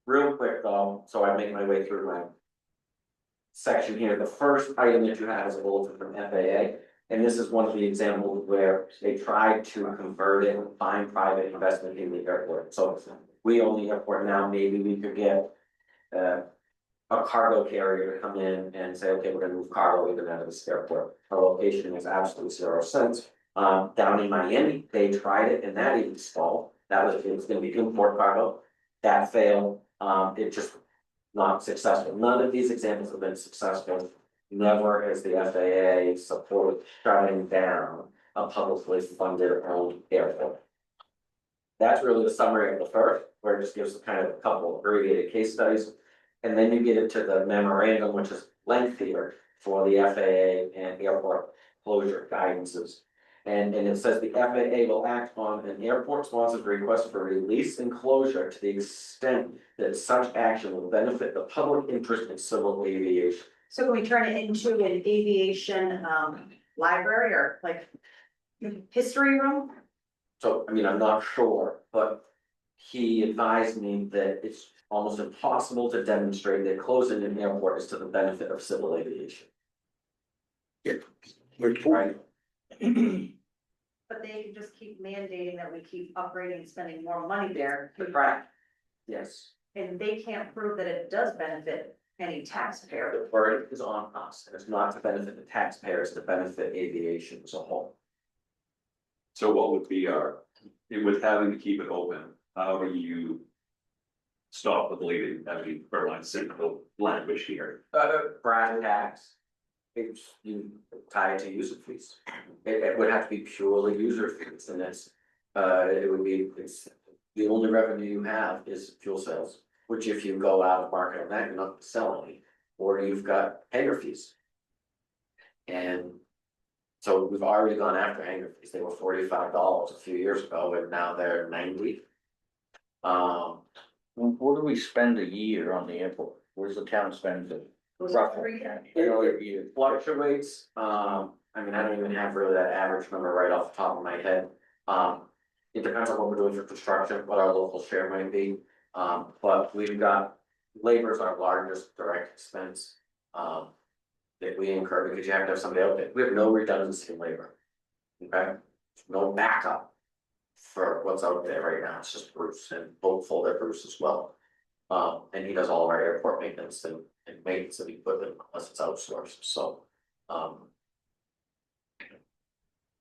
real quick though, so I make my way through my section here. The first item that you have is a bulletin from FAA. And this is one of the examples where they tried to convert it and find private investment in the airport. So we own the airport now, maybe we could get a cargo carrier to come in and say, okay, we're gonna move cargo in and out of this airport. Our location makes absolutely 0 sense. Down in Miami, they tried it and that even stalled. It was gonna be import cargo. That failed. It just not successful. None of these examples have been successful. never has the FAA supported shutting down a publicly funded owned airport. That's really the summary of the first, where it just gives kind of a couple of abbreviated case studies. And then you get into the memorandum, which is lengthier for the FAA and airport closure guidances. And it says the FAA will act on an airport sponsored request for release and closure to the extent that such action will benefit the public interest in civil aviation. So can we turn it into an aviation, library or like history room? So, I mean, I'm not sure, but he advised me that it's almost impossible to demonstrate that closing an airport is to the benefit of civil aviation. Right? But they can just keep mandating that we keep upgrading and spending more money there. Right. Yes, And they can't prove that it does benefit any taxpayer. the burden is on us, and it's not to benefit the taxpayers, to benefit aviation as a whole. So what would be with having to keep it open, how do you stop the bleeding? I mean, for like simple language here. Brass tax. It's, you tie it to user fees. It would have to be purely user fees, and it would be, it's, the only revenue you have is fuel sales. Which if you go out of market on that, you're not selling, or you've got hangar fees. And so we've already gone after hangar fees, they were $45 a few years ago, and now they're 90. What do we spend a year on the airport? Where's the town spend it? Was Roughly. It fluctuates, I mean, I don't even have really that average number right off the top of my head. It depends on what we're doing for construction, what our local share might be. But we've got, labor is our largest direct expense. That we incur because you have to have somebody out there. We have no redundancy in labor. Okay, no backup for what's out there right now. It's just Bruce, and hopeful that Bruce as well. And he does all of our airport maintenance and maintenance of equipment unless it's outsourced, so.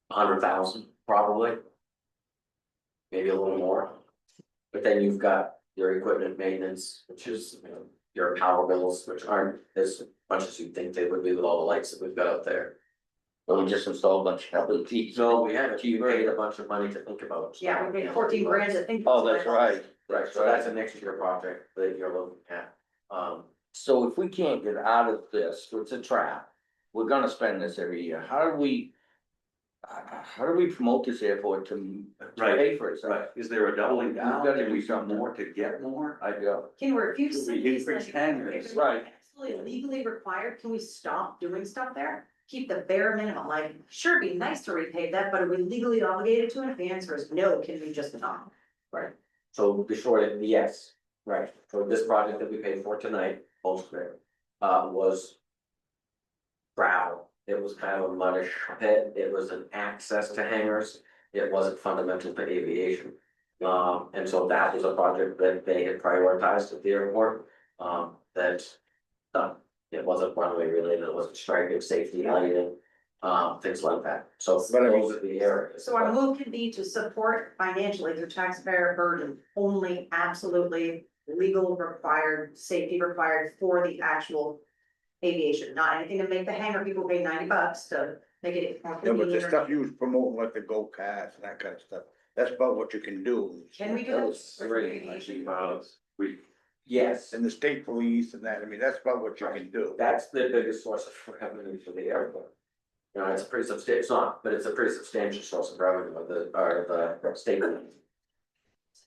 100,000 probably. Maybe a little more. But then you've got your equipment maintenance, which is, you know, your power bills, which aren't as much as you'd think they would be with all the lights that we've got out there. Well, we just installed a bunch of LEDs. So we paid a bunch of money to think about. Yeah, we paid 14 grand to think. Oh, that's right. Right, so that's a next year project that you're looking at. So if we can't get out of this, it's a trap, we're gonna spend this every year, how do we? How do we promote this airport to pay for itself? Right, is there a doubling down? There's gotta Can be we do something. more to get more? Yeah. Can we refuse Should some we of these, increase like, hangars? if it's Right. absolutely legally required, can we stop doing stuff there? Keep the bare minimum, like, sure, it'd be nice to repay that, but are we legally obligated to it? If the answer is no, can we just not? Right, so the short, yes, right, so this project that we paid for tonight, Ulster, was. Gravel, it was kind of a muddish pit, it was an access to hangars, it wasn't fundamental to aviation. And so that was a project that they had prioritized at the airport, that. It wasn't runway related, it wasn't striping, safety, lighting, things like that, so But I mean- those are the areas. So our move can be to support financially through taxpayer burden, only absolutely legal required, safety required for the actual aviation, not anything to make the hangar people pay $90 to make it more Yeah, but the convenient. stuff you was promoting, like the go-karts and that kind of stuff, that's about what you can do. Can we do That that? was three, actually, We, yes, And the state police and that, I mean, that's about what you can do. that's the biggest source of revenue for the airport. You know, it's a pretty substantial, it's not, but it's a pretty substantial source of revenue of the state.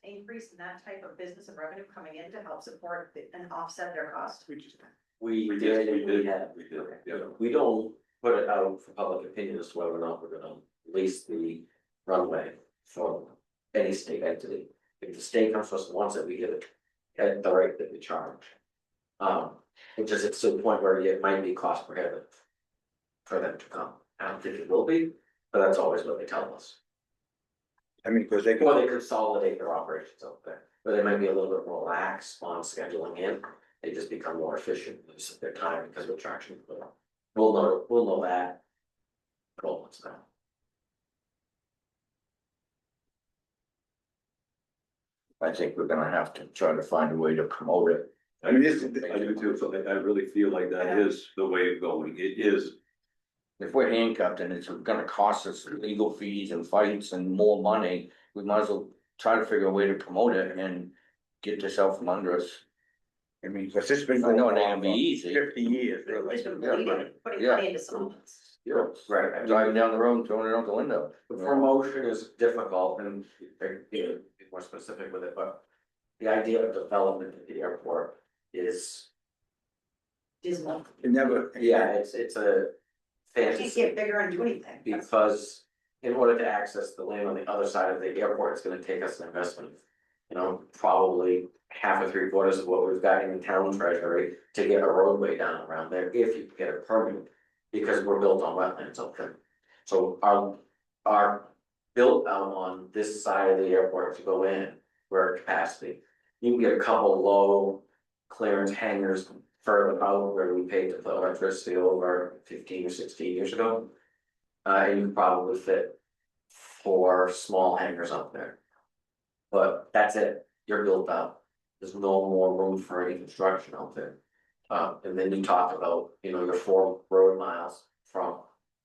Increase in that type of business and revenue coming in to help support and offset their cost. We we did, did, we have. we did, yeah. We don't put it out for public opinion as to whether or not we're gonna lease the runway for any state entity. If the state comes to us and wants it, we give it at the rate that we charge. It just, it's to the point where it might be cost prohibitive for them to come. I don't think it will be, but that's always what they tell us. I mean, cause they Or go, they consolidate their operations out there, but they might be a little bit more lax on scheduling in. They just become more efficient use of their time because we're charging for them. We'll know that. 12 months now. I think we're gonna have to try to find a way to promote it I mean, this is, I do too, so I really feel like that is the way of going, it is. If we're handcuffed and it's gonna cost us legal fees and fights and more money, we might as well try to figure a way to promote it and get this out from under us. I mean, because this has been I going know it ain't on gonna be for easy. 50 years, We're really. just gonna believe it, putting money into someone. Right. Driving down the road and throwing it out the window. The promotion is difficult and be more specific with it, but the idea of development at the airport is, Dismal. It never. yeah, it's a Can't fantasy. get bigger and do anything. Because in order to access the land on the other side of the airport, it's gonna take us an investment. You know, probably half or three quarters of what we've got in the town treasury to get a roadway down around there, if you get a permit. Because we're built on wetlands up there. So our built out on this side of the airport to go in, we're at capacity. You can get a couple low clearance hangars further out where we paid to put electricity over 15 or 16 years ago. And you can probably fit 4 small hangars up there. But that's it, you're built out, there's no more room for any construction out there. And then you talk about, you know, your 4 road miles from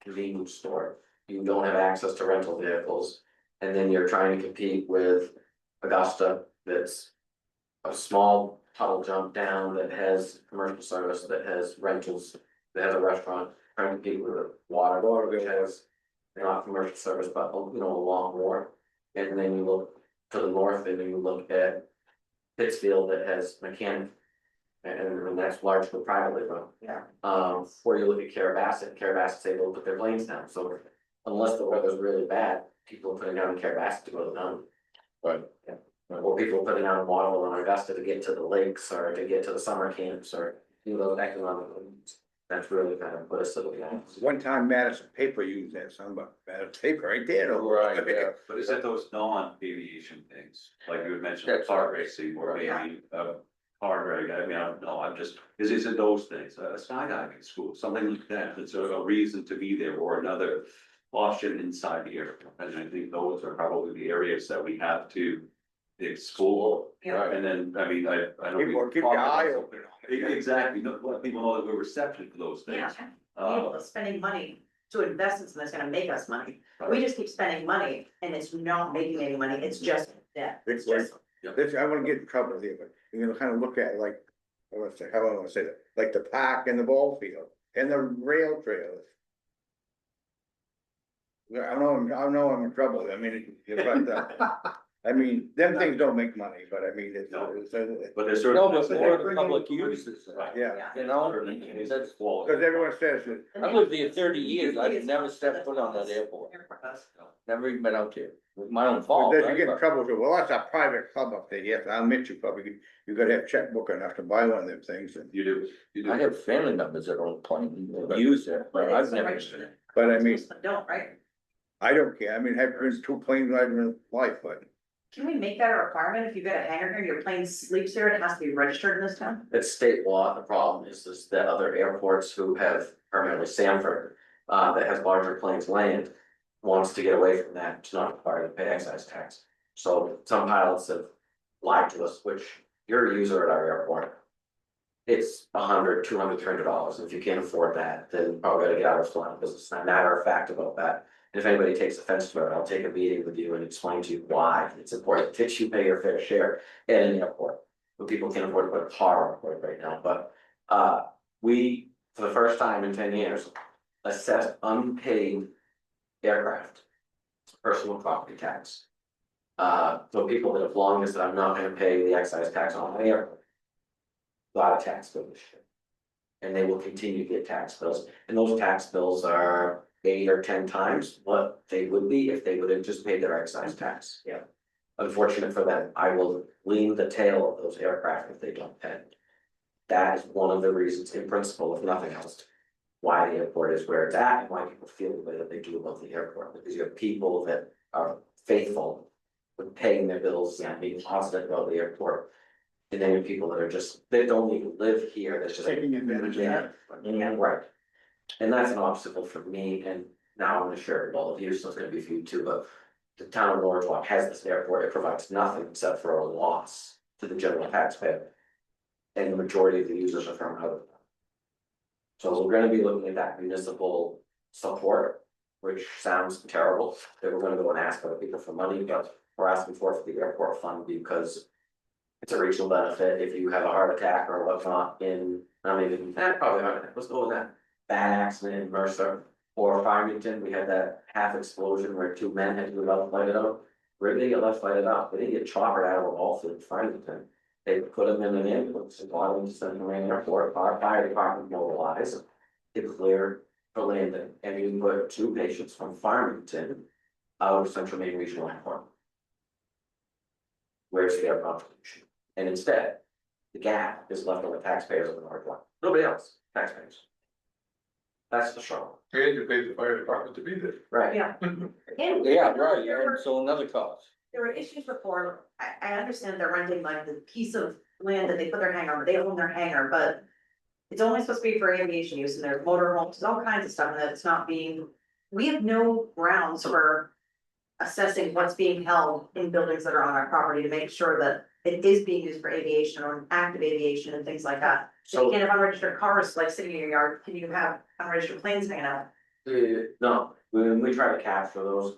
convenience store, you don't have access to rental vehicles. And then you're trying to compete with Augusta, that's a small tunnel jump down that has commercial service, that has rentals, that has a restaurant, trying to compete with water, which has not commercial service, but you know, a long wharf. And then you look to the north and you look at Pittsfield that has mechanic. And that's largely privately run. Yeah. Where you look at Carabasset's able to put their planes down, so unless the weather's really bad, people are putting down in Carabasset to go to the mountain. But Or people are putting down in Waterville and Augusta to get to the lakes or to get to the summer camps or do those economic things. That's really kind of put us to the ground. One time Madison Paper used that, some, but Madison Paper right there. Right, yeah. But is it those non-aviation things, like you had mentioned, That's car racing or maybe car drag, I mean, I don't know, I'm just, is it those things, a skydiving school, something like that, that's a reason to be there or another option inside the airport, and I think those are probably the areas that we have to explore. Yeah. And then, I mean, I don't. Keep your eye open. Exactly, let people know that we're receptive to those Yeah, things. people are spending money to invest in something that's gonna make us money. We just keep spending money and it's not making any money, it's just debt. It's just. This, I wanna get in trouble here, but you're gonna kind of look at it like, I wanna say, how do I wanna say that, like the park and the ball field and the rail trails. Yeah, I know I'm in trouble, I mean, I mean, them things don't make money, but I mean, it's, No. it's, But there's no, certain. but more the public uses it, yeah. you know? It's That's- quality. Cause everyone says that, I lived there 30 years, I've never stepped foot on that airport, never even been out there, with my own fault, that you right? get in But- trouble, so, well, that's a private club up there, yes, I'll admit you probably, you gotta have checkbook enough to buy one of them things, and, You do, you do. I have family members that own plane, that use it, but I've never. but I mean, Don't, right? I don't care, I mean, I've been 2 planes I've been in life, but. Can we make that a requirement? If you've got a hangar here, your plane sleeps here, it has to be registered in this town? It's state law, the problem is that other airports who have, primarily Sanford, that has larger planes land. Wants to get away from that, it's not required to pay excise tax. So some pilots have lied to us, which you're a user at our airport. It's $100, $200, $300, and if you can't afford that, then you probably gotta get out of flying business, and a matter of fact about that. And if anybody takes offense to it, I'll take a meeting with you and explain to you why it's important that you pay your fair share at an airport. When people can't afford to put a car on airport right now, but we, for the first time in 10 years, assessed unpaid aircraft personal property tax. So people that have long listed, I'm not gonna pay the excise tax on my airport. Got a tax bill this year. And they will continue to get tax bills, and those tax bills are 8 or 10 times what they would be if they would have just paid their excise tax. Yeah. Unfortunate for them, I will lean the tail of those aircraft if they don't pay. That is one of the reasons, in principle, if nothing else, why the airport is where it's at and why people feel the way that they do about the airport, because you have people that are faithful with paying their bills and being positive about the airport. And then you have people that are just, they don't even live here, that's just. Taking advantage of that. Yeah, right. And that's an obstacle for me, and now I'm sure all of you, so it's gonna be for you too, but the town of Norridgewock has this airport, it provides nothing except for a loss to the general taxpayer. and the majority of the users are from out of town. So we're gonna be looking at that municipal support, which sounds terrible, that we're gonna go and ask other people for money, but we're asking for the airport fund because it's a regional benefit if you have a heart attack or whatnot in, I mean, probably heart attack, let's go with that. Bad accident in Mercer or Farmington, we had that half explosion where two men had to be left lighted out. Where did they get left lighted out? They didn't get choppered out of a ball field in Farmington. They put them in an ambulance and brought them to Central Maine Airport, our fire department mobilized to clear the landing, and you put two patients from Farmington out of Central Maine Regional Airport. Where's their contribution? And instead, the gap is left on the taxpayers of the Norridgewock, nobody else, taxpayers. That's the struggle. And you paid the fire department to be there. Right. Yeah. Yeah, right, and so another cost. There were issues before, I understand they're renting like the piece of land that they put their hangar, they own their hangar, but. It's only supposed to be for aviation use and there's motor homes, all kinds of stuff that's not being, we have no grounds for. Assessing what's being held in buildings that are on our property to make sure that it is being used for aviation or active aviation and things like that. So you So, can't have unregistered cars like sitting in your yard, can you have unregistered planes hanging out? no, we try to capture those,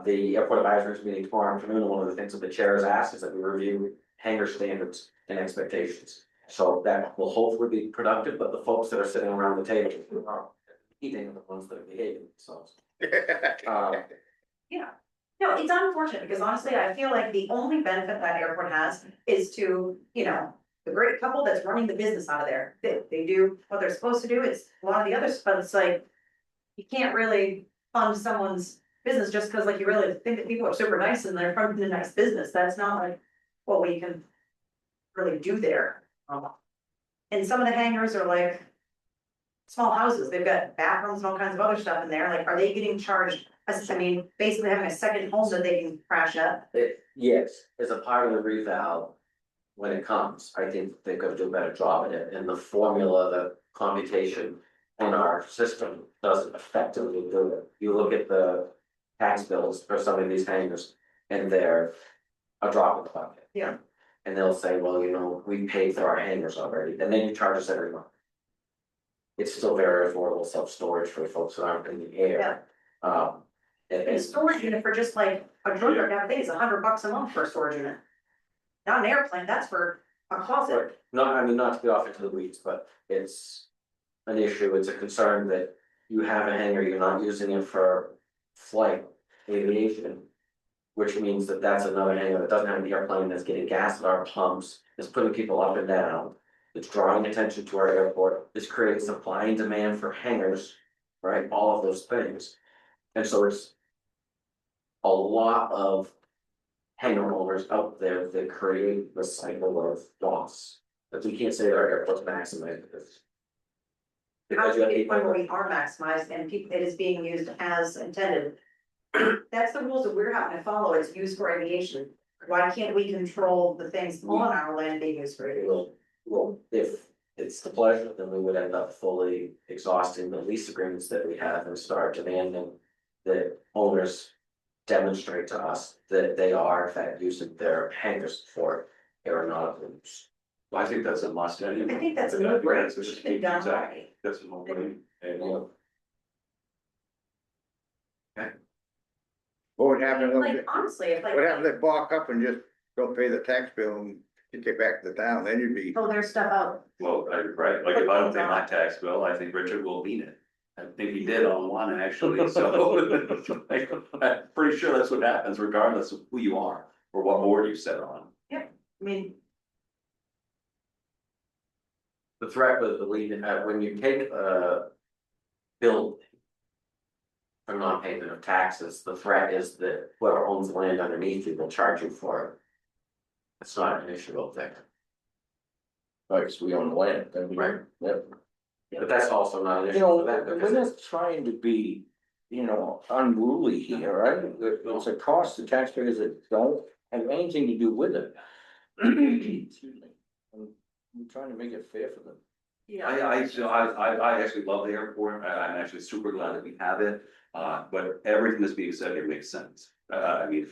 the airport advisory meeting tomorrow afternoon, and one of the things that the chair has asked is that we review hangar standards and expectations. So that will hopefully be productive, but the folks that are sitting around the table are eating the ones that are behaving themselves. Yeah. No, it's unfortunate because honestly, I feel like the only benefit that airport has is to, the great couple that's running the business out of there. They do what they're supposed to do. It's a lot of the others, but it's like. You can't really fund someone's business just because like you really think that people are super nice and they're funding the next business. That's not like what we can really do there. And some of the hangars are like. Small houses, they've got bathrooms and all kinds of other stuff in there, like, are they getting charged, I mean, basically having a second home that they can crash at? Yes, as a part of the reval, when it comes, I think they're gonna do a better job at it, and the formula, the computation in our system doesn't effectively do it. You look at the tax bills for some of these hangars, and they're a drop in the bucket. Yeah. And they'll say, well, we paid for our hangars already, and then you charge us every month. It's still very affordable self-storage for folks that aren't in the air. And a storage unit for just like a drone nowadays, $100 a month for a storage unit. Not an airplane, that's for a closet. Not to get off into the weeds, but it's an issue, it's a concern that you have a hangar, you're not using it for flight aviation. Which means that that's another hangar that doesn't have an airplane, that's getting gas at our pumps, is putting people up and down. It's drawing attention to our airport, it's creating supply and demand for hangars, right, all of those things. And so it's a lot of hangar owners out there that create the cycle of loss. But we can't say that our airport's maximized this. How Because do you we have get one where people, we are maximized and it is being used as intended? That's the rules that we're having to follow, it's used for aviation. Why can't we control the things on our land being used for aviation? well, if it's the pleasure, then we would end up fully exhausting the lease agreements that we have and start demanding that owners demonstrate to us that they are in fact using their hangars for aeronautical use. I think that's a must. I think that's a no-brainer, That's it's been done already. That's a no-brainer. And, What would happen, Like, honestly, if like. what happens if they balk up and just don't pay the tax bill and get back to the town, then you'd be. Pull their stuff out. well, right, like if I don't pay my tax bill, I think Richard will mean it. I think he did on one actually, so. I'm pretty sure that's what happens regardless of who you are or what board you sit on. I mean, The threat with the lien, when you take a bill for non-payment of taxes, the threat is that whoever owns the land underneath you will charge you for it. It's not an issue out there. Right, because we own the land, then we, Right. yep. But that's also not an issue. You know, for them we're because not trying to be, unruly here, right? It's a cost to taxpayers that don't have anything to do with it. Excuse me. I'm trying to make it fair for them. yeah. I actually love the airport, I'm actually super glad that we have it, but everything that's being said here makes sense. I mean.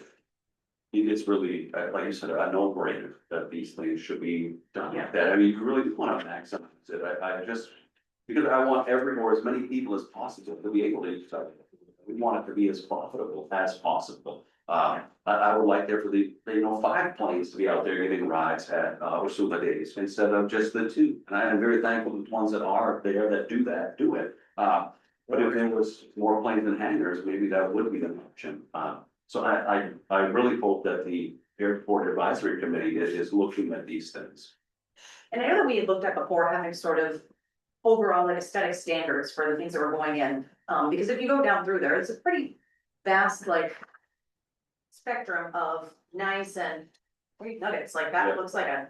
it's really, like you said, a no-brainer that these things should be done Yeah. like that. I mean, you really do want to maximize it. I just, because I want or as many people as possible to be able to use it. We want it to be as profitable as possible. I would like there for the, 5 planes to be out there giving rides at, Ursula Days instead of just the 2. And I am very thankful that the ones that are there that do it. But if there was more planes than hangars, maybe that would be an option. So I really hope that the airport advisory committee is looking at these things. And I know that we had looked at before having sort of overall like aesthetic standards for the things that were going in. Because if you go down through there, it's a pretty vast like spectrum of nice and great nuggets, like that Yeah. looks like a,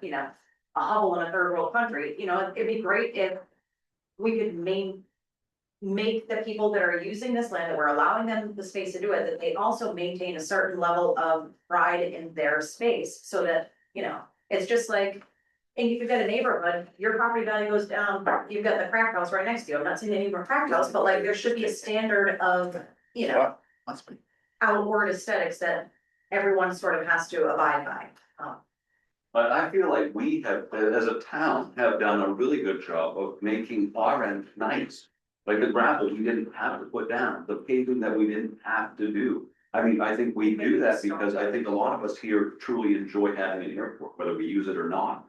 a hovel in a third world country, it'd be great if we could make the people that are using this land, that we're allowing them the space to do it, that they also maintain a certain level of pride in their space, so that, it's just like, and if you've got a neighborhood, your property value goes down, you've got the crack house right next to you, I'm not saying any more crack house, but like, there should be a standard of, Must be. outward aesthetics that everyone sort of has to abide by. But I feel like we have, as a town, have done a really good job of making our end nice. Like the gravel, we didn't have to put down, the paving that we didn't have to do. I mean, I think we do that because I think a lot of us here truly enjoy having an airport, whether we use it or not.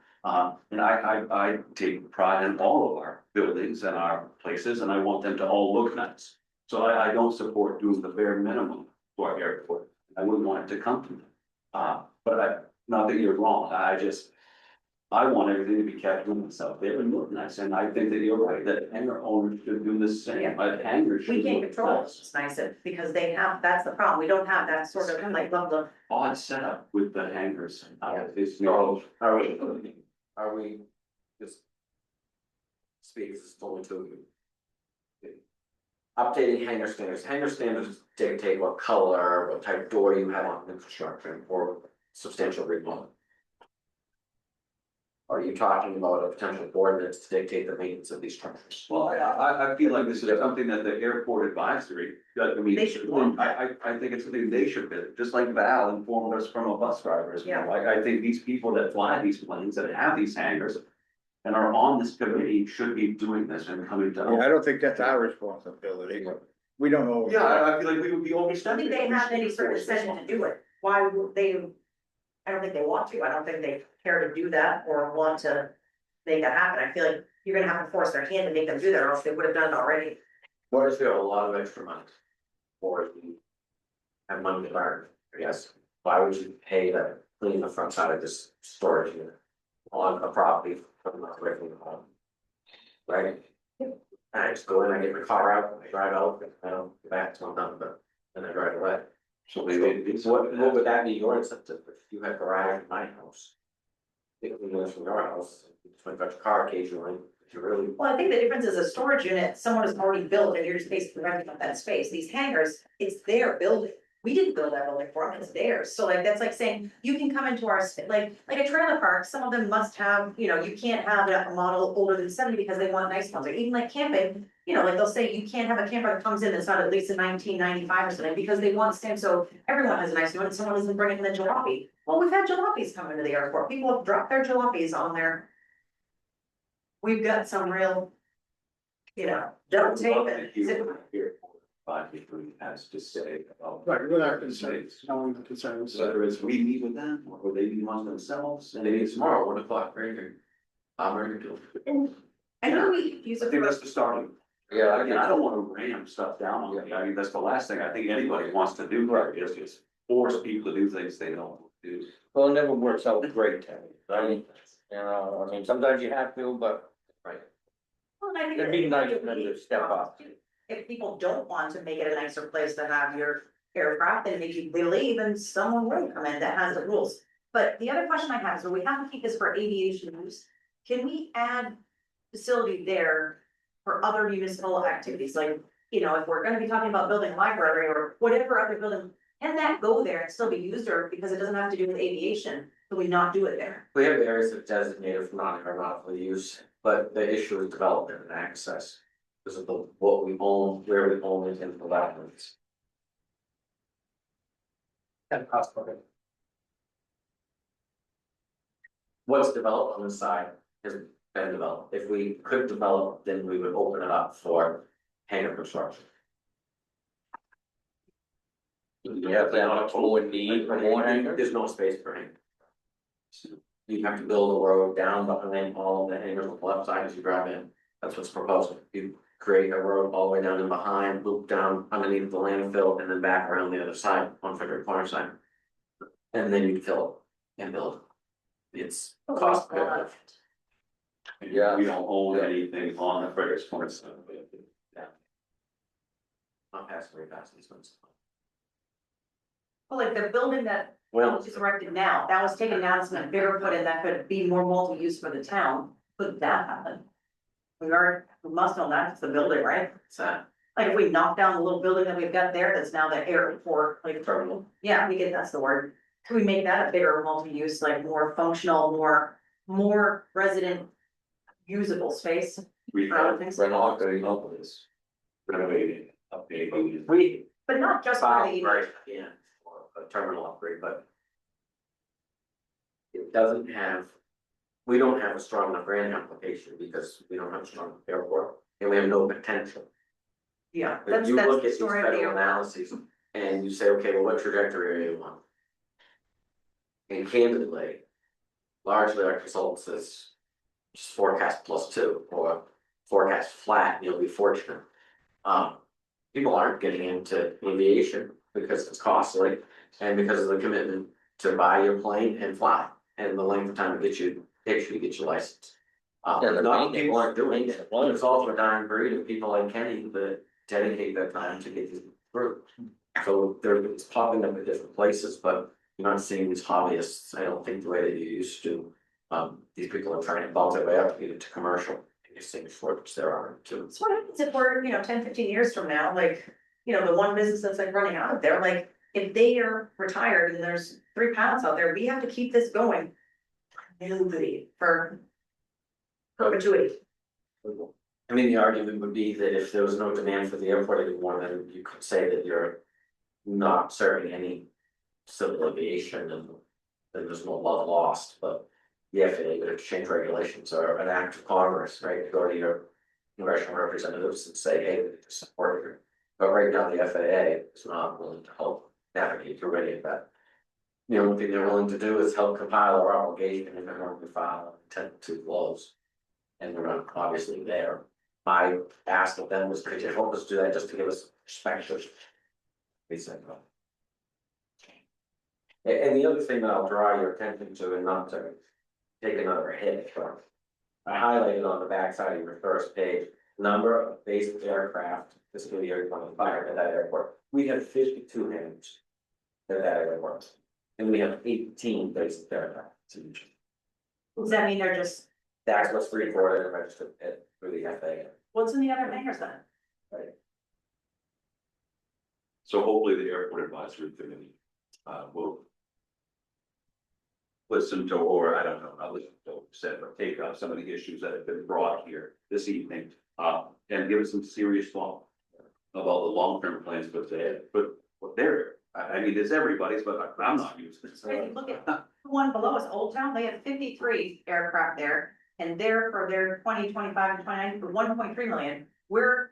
And I take pride in all of our buildings and our places, and I want them to all look nice. So I don't support doing the bare minimum to our airport. I wouldn't want it to come to them. But not that you're wrong, I want everything to be kept to itself, they would look nice, and I think that you're right, that hangar owners should do the same, but hangars should. We can't look control nice. it's nice because they have, that's the problem, we don't have that sort of like level of. Odd setup with the hangars. It's, So are we just speak as only two of you? Updating hangar standards dictate what color, what type of door you have on the construction or substantial remodel. Are you talking about a potential ordinance to dictate the maintenance of these structures? Well, I feel like this is something that the airport advisory, I mean. They should want. I think it's something they should do, just like Val informed us from a bus driver. Yeah. I think these people that fly these planes that have these hangars and are on this committee should be doing this and coming to. Yeah, I don't think that's our responsibility. We don't know. Yeah, I feel like we would be I overstepping. think they have any sort of decision to do it, why would they? I don't think they want to, I don't think they care to do that or want to make that happen, I feel like you're gonna have to force their hand to make them do that, or else they would have done it already. What if you have a lot of extra money? Or you have money to burn, I guess, why would you pay to clean the front side of this storage unit on a property from away from the home? Right? I just go in, I get my car out, I drive out, I don't get back to my number, but then I drive away. So maybe it's What would that be your incentive if you had garage in my house? Take the units from your house, swing out your car occasionally, if you really. Well, I think the difference is a storage unit, someone has already built and you're just basically renting up that space, these hangars, it's their building. We didn't build that building for them, it's theirs, so like, that's like saying, you can come into our, like a trailer park, some of them must have, you can't have a model older than 70 because they want nice ones, or even like camping. Like they'll say you can't have a camper that comes in that's not at least a 1995 or something, because they want stamp, so everyone has a nice one, and someone isn't bringing in the jalopy. Well, we've had jalopies come into the airport, people have dropped their jalopies on there. We've got some real, don't take it. But if we has to say about. Right, with our concerns, knowing the concerns. Whether it's we meet with them or they meet among themselves. And maybe tomorrow, 1 o'clock, right here. I'm ready to do. I know we use I it think for, that's the starting. Yeah, Again, I don't wanna ram stuff down on you. I mean, that's the last thing I think anybody wants to do, right, is just force people to do things they don't want to do. Well, it never works out great, Terry. I mean, sometimes you have to, but right. well, and I think. it'd be that- nice for them to step up. If people don't want to make it a nicer place to have your aircraft, then maybe they leave and someone will come in that has the rules. But the other question I have is, when we have to keep this for aviation use, can we add facility there for other municipal activities, like, if we're gonna be talking about building a library or whatever other building, can that go there and still be used, or because it doesn't have to do with aviation, can we not do it there? We have areas that are designated for non-aeronautical use, but the issue is development and access. Because of what we own, where we own it, and the developments. And cost of it. what's developed on the side has been developed. If we could develop, then we would open it up for hangar construction. Yeah, that much more need for more hangar? There's no space for hangar. You have to build a road down behind all of the hangars on the left side as you drive in. That's what's proposed. You create a road all the way down and behind, loop down underneath the landfill, and then back around the other side, on Frederick Corner side. And then you fill it and build. It's cost prohibitive. And Yeah. We don't own anything on the Frederick's Corner side. Not past very fast these ones. Well, like the building that Well, is erected now, that was taken down, some bigger put in that could be more multi-use for the town, could that happen? We must know that, it's the building, right? so Like if we knock down the little building that we've got there, that's now the airport, like terminal. yeah, we get, that's the word. Can we make that a bigger multi-use, like more functional, more resident usable space? We for other have things? renovating, this, renovating, updating. We But not just for filed the, right in for a terminal upgrade, but it doesn't have, we don't have a strong enough grant application because we don't have a strong airport and we have no potential. yeah, If that's you the look at these story of the federal airport. analyses and you say, okay, well, what trajectory are you on? And candidly, largely our consultant says just forecast +2 or forecast flat, you'll be fortunate. People aren't getting into aviation because it's costly and because of the commitment to buy your plane and fly and the length of time it takes you to get your license. Yeah, the Not maintenance- people aren't doing it, maintenance. well, there's also a dying breed of people like Kenny that dedicate their time to get through. So it's popping up at different places, but you're not seeing these hobbyists, I don't think the way that you used to. These people are trying to bump their way up to get into commercial, and you're seeing shortage there are too. So what happens if we're, 10, 15 years from now, like, the one business that's like running out of there, like, if they are retired and there's 3 pilots out there, we have to keep this going. Nobody for perpetuity. I mean, the argument would be that if there was no demand for the airport anymore, then you could say that you're not serving any civil aviation and then there's no love lost, but the FAA would have to change regulations or an act of Congress, right? Go to your congressional representatives and say, hey, we need to support you. But right now, the FAA is not willing to help navigate through any of that. The only thing they're willing to do is help compile our obligation and they're going to file intent to close. And they're not obviously there. My ask of them was, could you help us do that just to give us perspective? They said no. And the other thing that I'll draw your attention to, and not to take another hit from. I highlighted on the backside of your first page, number of basic aircraft fiscal year 25 at that airport. We have 52 hangars at that airport. And we have 18 basic aircraft. Does that mean they're just, That's what's reported and registered through the FAA. what's in the other hangars then? So hopefully the airport advisory committee, will listen to, or I don't know, not listen to, said, or take up some of the issues that have been brought here this evening, and give us some serious thought about the long-term plans, but what they're, I mean, it's everybody's, but I'm not using it. If you look at the one below is Old Town, they have 53 aircraft there. And they're for their 2025 and 29 for 1.3 million. We're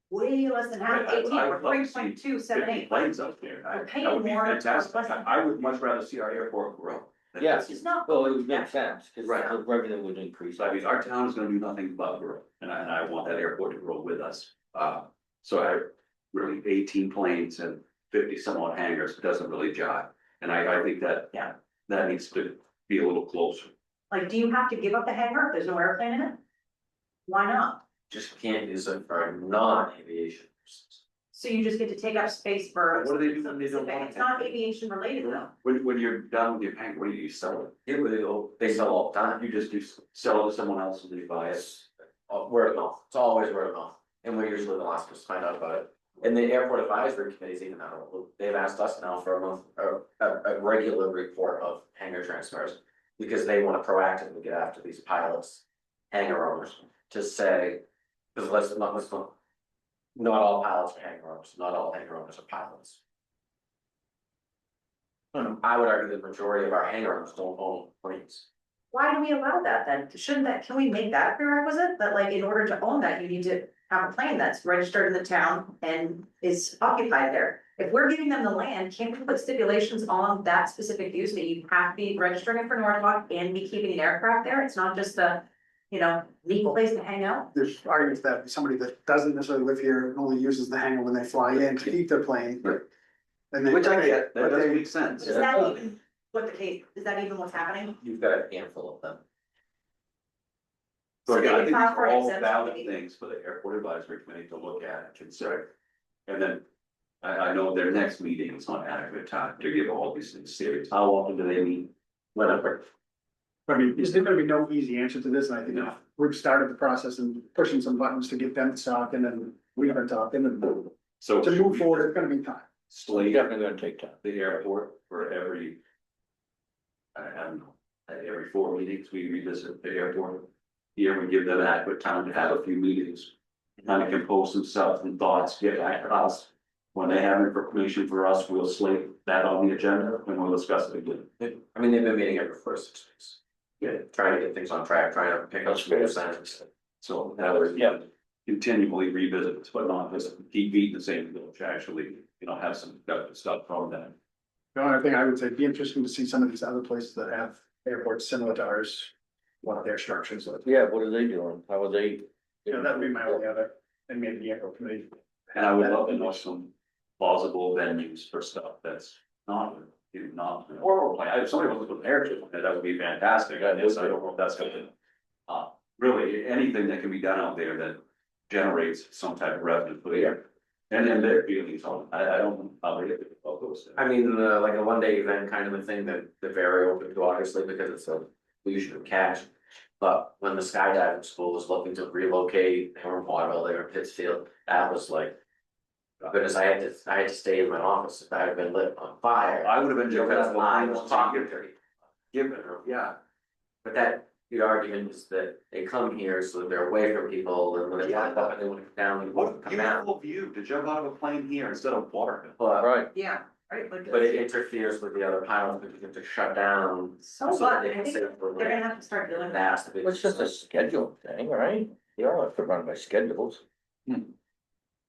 way less than half, Right, 18, I we're would love to see 3.278. Planes up there, We're paying that would be more for fantastic, less than- I would much rather see our airport grow. Yeah. It's just not. Well, it would make sense, cause Right. the revenue would increase. So I mean, our town is gonna do nothing but grow, and I want that airport to grow with us. So I really 18 planes and 50 some odd hangars doesn't really jive. And I think that, Yeah. that needs to be a little closer. Like, do you have to give up the hangar if there's no airplane in it? Why not? Just can't use it for non-aviation purposes. So you just get to take up space for. What do they do when they don't specific- want It's it? not aviation related though. When you're done with your hangar, what do you sell it? It will, they sell all the time. You just do sell it to someone else and they buy it. It's word of mouth, it's always word of mouth, and we're usually the last ones to find out about it. And the airport advisory committee's even out of the loop. They've asked us now for a month, a regular report of hangar transfers. Because they wanna proactively get after these pilots, hangar owners, to say, cause let's not. Not all pilots are hangar owners, not all hangar owners are pilots. I would argue the majority of our hangar owners don't own planes. why do we allow that then? Shouldn't that, can we make that a prerequisite, that like, in order to own that, you need to have a plane that's registered in the town and is occupied there? If we're giving them the land, can't we put stipulations on that specific use, that you have to be registering it for Norridgewock and be keeping an aircraft there? It's not just a, you know, neat place to hang out. There's arguments that somebody that doesn't necessarily live here and only uses the hangar when they fly in to keep their plane. Right. And they. Which I get, that but doesn't they- make sense. Is that even what the case, is that even what's happening? You've got a handful of them. So So again, they I think can these file for are an all exemption, valid maybe. things for the airport advisory committee to look at and consider. And then, I know their next meeting is not adequate time to give all these things serious. How often do they meet? Whatever. I mean, there's gonna be no easy answer to this, and I think No. we've started the process and pushing some buttons to get them talking, and we've been talking, and So. to move forward, it's gonna be time. Slate Definitely gonna take time. the airport for every. I don't know, every 4 meetings, we revisit the airport. Here, we give them adequate time to have a few meetings. Kind of compose themselves and thoughts, get back to us. When they have information for us, we'll slate that on the agenda and we'll discuss it again. I mean, they've been meeting every first 6 weeks. Yeah. Trying to get things on track, trying to pick up That's some good. sense. So that was, Yeah. continually revisit this, but not just keep beating the same village, actually, have some productive stuff from them. The only thing I would say, it'd be interesting to see some of these other places that have airports similar to ours, what their structures look. Yeah, what are they doing? How are they? You know, that would be my only other, and maybe the airport committee. And I would love to know some plausible venues for stuff that's not, or if somebody wants to put an air chip on it, that would be fantastic. I don't know if that's gonna. Really, anything that can be done out there that generates some type of revenue for the air. And then their feelings on, I don't know how they get about those. I mean, like a 1-day event kind of a thing that they're very open to, obviously, because it's a illusion of cash. But when the skydiving school was looking to relocate, they were in Waterville, they were in Pittsfield, that was like. Goodness, I had to stay in my office if I had been lit on fire. I would have been Because joking. I was talking to you. Give it, yeah. But that, the argument is that they come here so that they're away from people, and when they pop up and they wanna come down, they What wanna a come down. beautiful view to jump out of a plane here instead of water. But, Right. Yeah, right, like. but it interferes with the other pilots, because you have to shut down. So that what, they I can think save for they're gonna have to start doing That that. has to be. Well, it's just a schedule thing, right? You all have to run by schedules.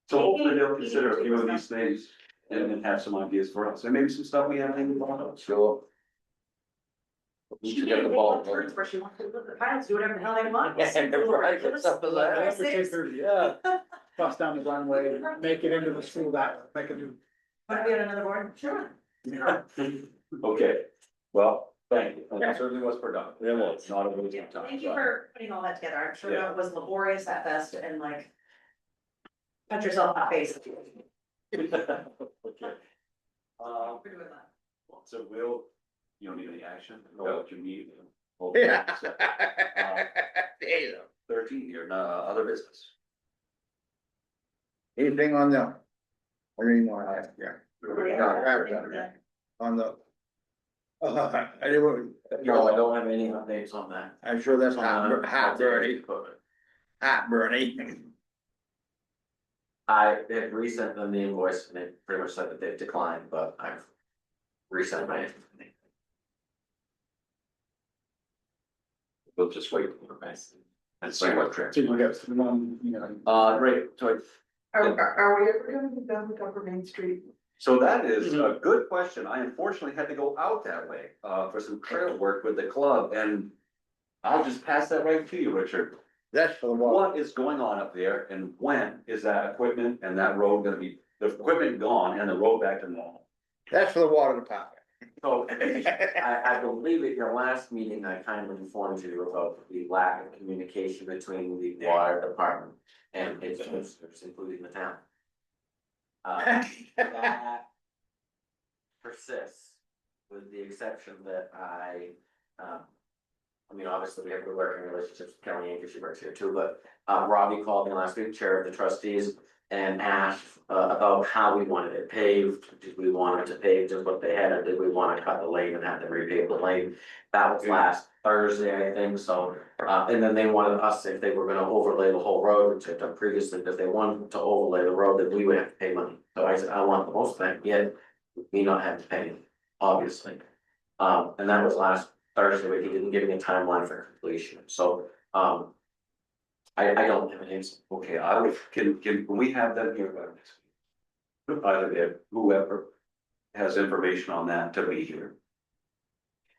So hopefully they'll consider a few of these things and then have some ideas for us, and maybe some stuff we haven't even thought of. Sure. We She should can't get the take ball. one turns where she wants to let the pilots do whatever the hell they want. Yeah, right, it's up to that. I have to take her, yeah, cross down the runway, make it into the school that, make it do. Want to be on another board? Sure. Okay, well, thank you, and that certainly was productive. It was. Not a waste of time. Thank you for putting all that together. I'm sure Yeah. that was laborious at best and like. Punch yourself in the face. Okay. We're doing that. So we'll, you don't need any action, know what you need. Yeah. So, There you go. 13 here, other business. Anything on the? Or any more, yeah. Yeah. On the. I didn't, No, I don't have any updates on that. I'm sure that's On, hot, Bernie, hot, Bernie. I had resent them the invoice, and they pretty much said that they've declined, but I've resent my. We'll just wait for the best. And see what tricks. See, we get to the one, you know. Right, so Are we ever gonna be done with Upper Main Street? So that is a good question. I unfortunately had to go out that way, for some trail work with the club, and I'll just pass that right to you, Richard. That's for the water. What is going on up there, and when is that equipment and that road gonna be, the equipment gone and the road back to normal? That's for the water department. So, I believe at your last meeting, I kind of informed you about the lack of communication between the water department and its commissioners, including the town. That persists, with the exception that I mean, obviously, we have good working relationships with Kelly Anchor, she works here too, but Robbie called me last week, chair of the trustees, and asked about how we wanted it paved. Did we want it to pave just what they had, or did we want to cut the lane and have them repave the lane? That was last Thursday, I think, so, and then they wanted us, if they were gonna overlay the whole road, which I've done previously, if they wanted to overlay the road, then we would have to pay money. So I said, I want the most thing, yet we not have to pay, obviously. And that was last Thursday, but he didn't give me a timeline for completion, so, I don't have an answer. Okay, I would, can we have them here by next week? Either they, whoever has information on that to be here.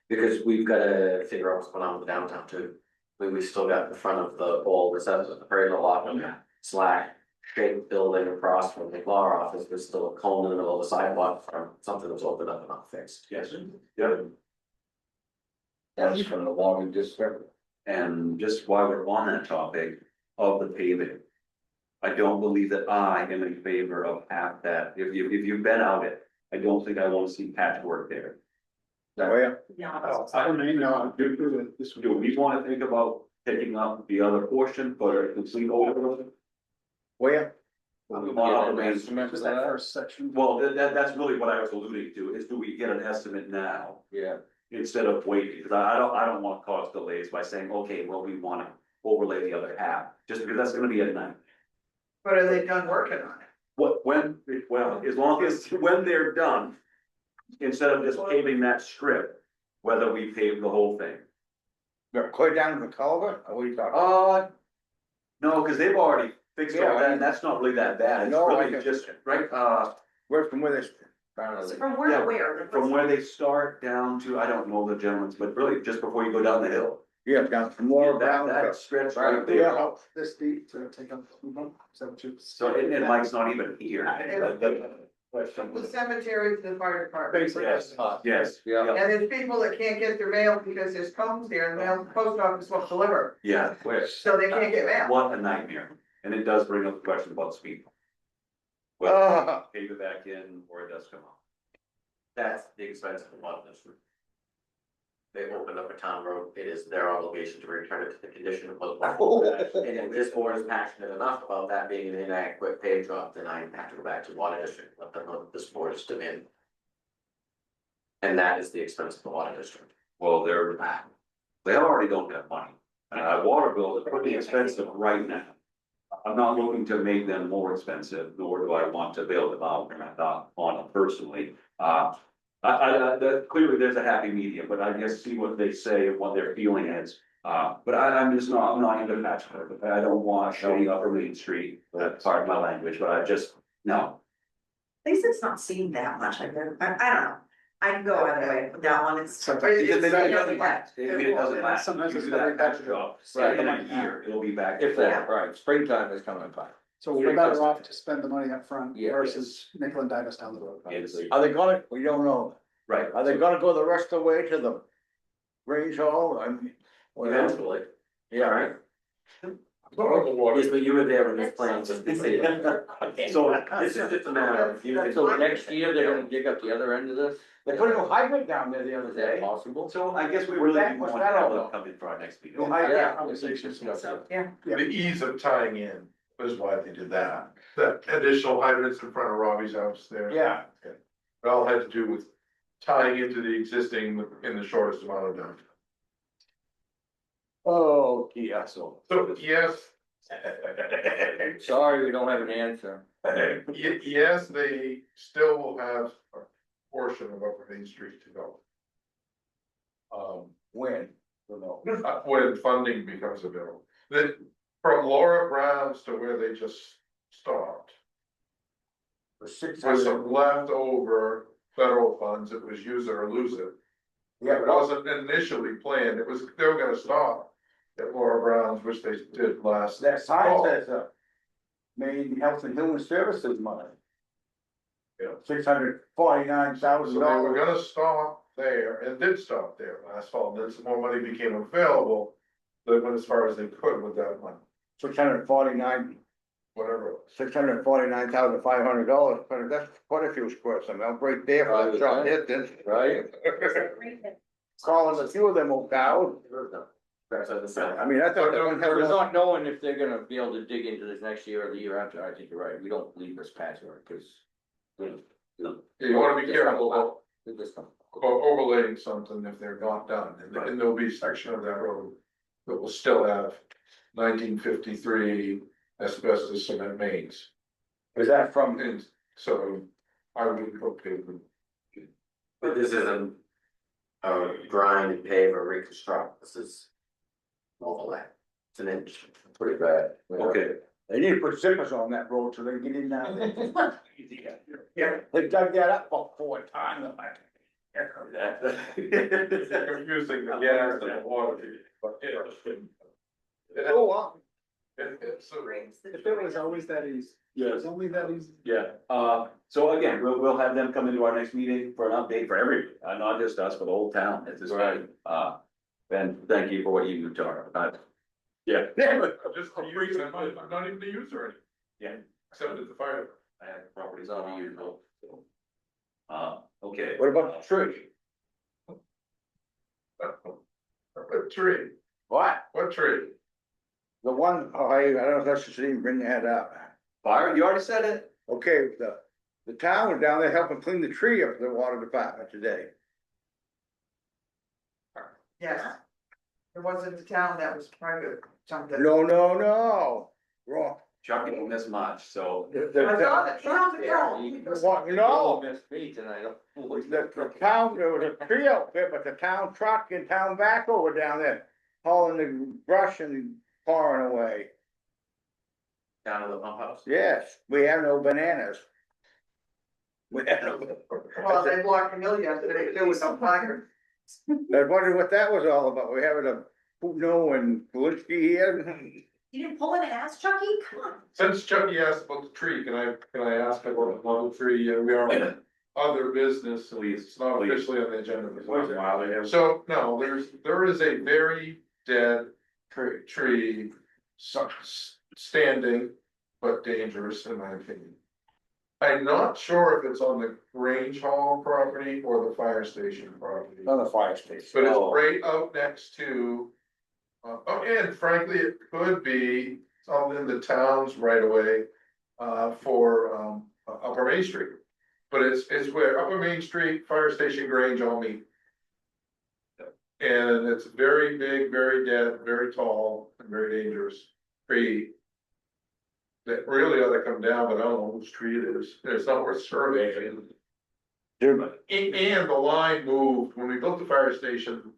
Because we've gotta figure out what's going on with downtown too. We still got in front of the old reception, the appraisal lot, slack shaped building across from the law office, there's still a cone in the middle of the sidewalk from something that was opened up and not fixed. Yes, yeah, That's from the logging district. and just while we're on that topic of the paving. I don't believe that I am in favor of half that, if you've been out it, I don't think I wanna see patchwork there. Oh, yeah. No. I mean, no, this Do we wanna think about picking up the other portion for a complete overload? Where? On the main- Just that first section. Well, that's really what I was alluding to, is do we get an estimate now? Yeah. Instead of waiting, because I don't want to cause delays by saying, okay, well, we want to overlay the other half, just because that's gonna be at night. But are they done working on it? Well, as long as, when they're done, instead of just paving that strip, whether we pave the whole thing. They're clear down to the culvert, or what are you talking? No, because they've already fixed all Yeah, I that, mean- and that's not really that bad, it's No, I really can- just, right, Where from where this, From where Yeah, to where? from where they start down to, I don't know the gentleman's, but really just before you go down the hill. yeah, down from Laura That, Brown. that stretch right Yeah, there, how- This deep to take up. Is that what you? so, and Mike's not even here. From the cemetery to the fire department. Basically. Yes, yes, Yeah. yeah, And there's people that can't get their mail because there's cones there and the mail, post office won't deliver, yeah, so they can't get mail. what a nightmare, and it does bring up the question about speed. Whether Ah. we pave it back in, or it does come out. That's the expense of the lot district. They opened up a town road, it is their obligation to return it to the condition it was before. And if this board is passionate enough about that being an inadequate pave job, then I have to go back to water district, let them know that this board is demanding. And that is the expense of the water district. Well, they already don't have money, and water bills are pretty expensive right now. I'm not looking to make them more expensive, nor do I want to bail them out, and I'm not on it personally. Clearly there's a happy medium, but I guess see what they say and what their feeling is. But I'm just not, I'm not into patchwork, I don't want showing Upper Main Street, that's part of my language, but I just, no. At least it's not seen that much, I don't know, I can go either way with that one, it's. It doesn't last. last, it doesn't last, Sometimes you it's do that very patch bad. job, Right. in a year, it'll be back. If that, right, springtime is coming by. So we're better off to spend the money up front Yeah. versus nickel and dime us down the road. Yes. Are they gonna, we don't know, Right. are they gonna go the rest of the way to the Range Hall? I mean, well, Eventually, yeah, right. yes, but you were there when this plan was completed. So, This is just a matter of, you So next year, they're gonna dig up the other end of this? They put a new hydrant down there the other Is that day. possible? so I guess we What's really that- do what's want that all to about? come in for our next meeting. New hydrant. Yeah. Conversations. Yeah. The ease of tying in is why they did that. That additional hydrants in front of Robbie's house there. Yeah. It all had to do with tying into the existing in the shortest amount of time. Oh, yeah, so. So, yes. Sorry, we don't have an answer. Yes, they still will have a portion of Upper Main Street to go. When? Don't know. When funding becomes available, that from Laura Brown's to where they just stopped. For 600. With some leftover federal funds, it was use it or lose it. Yeah, It but wasn't initially planned, it was, they were gonna stop at Laura Brown's, which they did last. that sign fall. says, Maine Health and Human Services money. Yeah. $649,000. So they were gonna stop there and did stop there last fall, and then some more money became available. They went as far as they could with that money, 649, whatever. $649,500, but that's quite a few squares, I mean, I'm right there for the short distance. Right? Calling a few of them old cows. I mean, that's. We're not knowing if they're gonna be able to dig into this next year or the year after, I think you're right, we don't leave this patchwork, cause. You wanna be careful about This come. overlaying something if they're not done, and there'll be a section of that road that will still have 1953 asbestos cement mains. Is that from, And so I would put paper. But this isn't grind and pave or reconstruct, this is. Overlay, it's an inch, pretty bad. Okay, They need to put zippers on that road so they can get in now. Yeah, they dug that up about 4 times. I'm like, It's confusing the gas and the water. But oh, well. it's so. If it was always that easy. It yes, was only that easy. yeah, so again, we'll have them come into our next meeting for an update for everybody, not just us, but the whole town at this point. Ben, thank you for what you talked about. Yeah. Just the user, I'm not even the user anymore. Yeah. Except at the fire. I have properties on you, so. Okay. What about the tree? What tree? What? What tree? The one, oh, I don't know if I should even bring that up. Fire, you already said it? Okay, the town was down there helping clean the tree up for the water department today. Yes. It wasn't the town, that was private, something. No, wrong. Chuck didn't miss much, so. I saw the town there. What, no, Missed me tonight. the town, there was a tree out there, but the town truck and town backhoe were down there hauling the brush and pouring away. Down to the pump house. Yes, we have no bananas. We have no. Well, they blocked the mill yesterday, there was some fire. I wondered what that was all about. We having a Puno and Polinsky here. You didn't pull an ass, Chucky? Come on. Since Chucky asked about the tree, can I ask about the level tree? We are on other business, so it's not officially on the agenda. So, no, there is a very dead tree, standing, but dangerous in my opinion. I'm not sure if it's on the Grange Hall property or the fire station property, On the fire station. but it's right out next to. Oh, and frankly, it could be something in the town's right away, for, Upper Main Street. But it's where Upper Main Street, Fire Station, Grange all meet. And it's very big, very dead, very tall, and very dangerous tree. That really ought to come down, but I don't know whose tree it is, it's not worth surveying. And the line moved, when we built the fire station,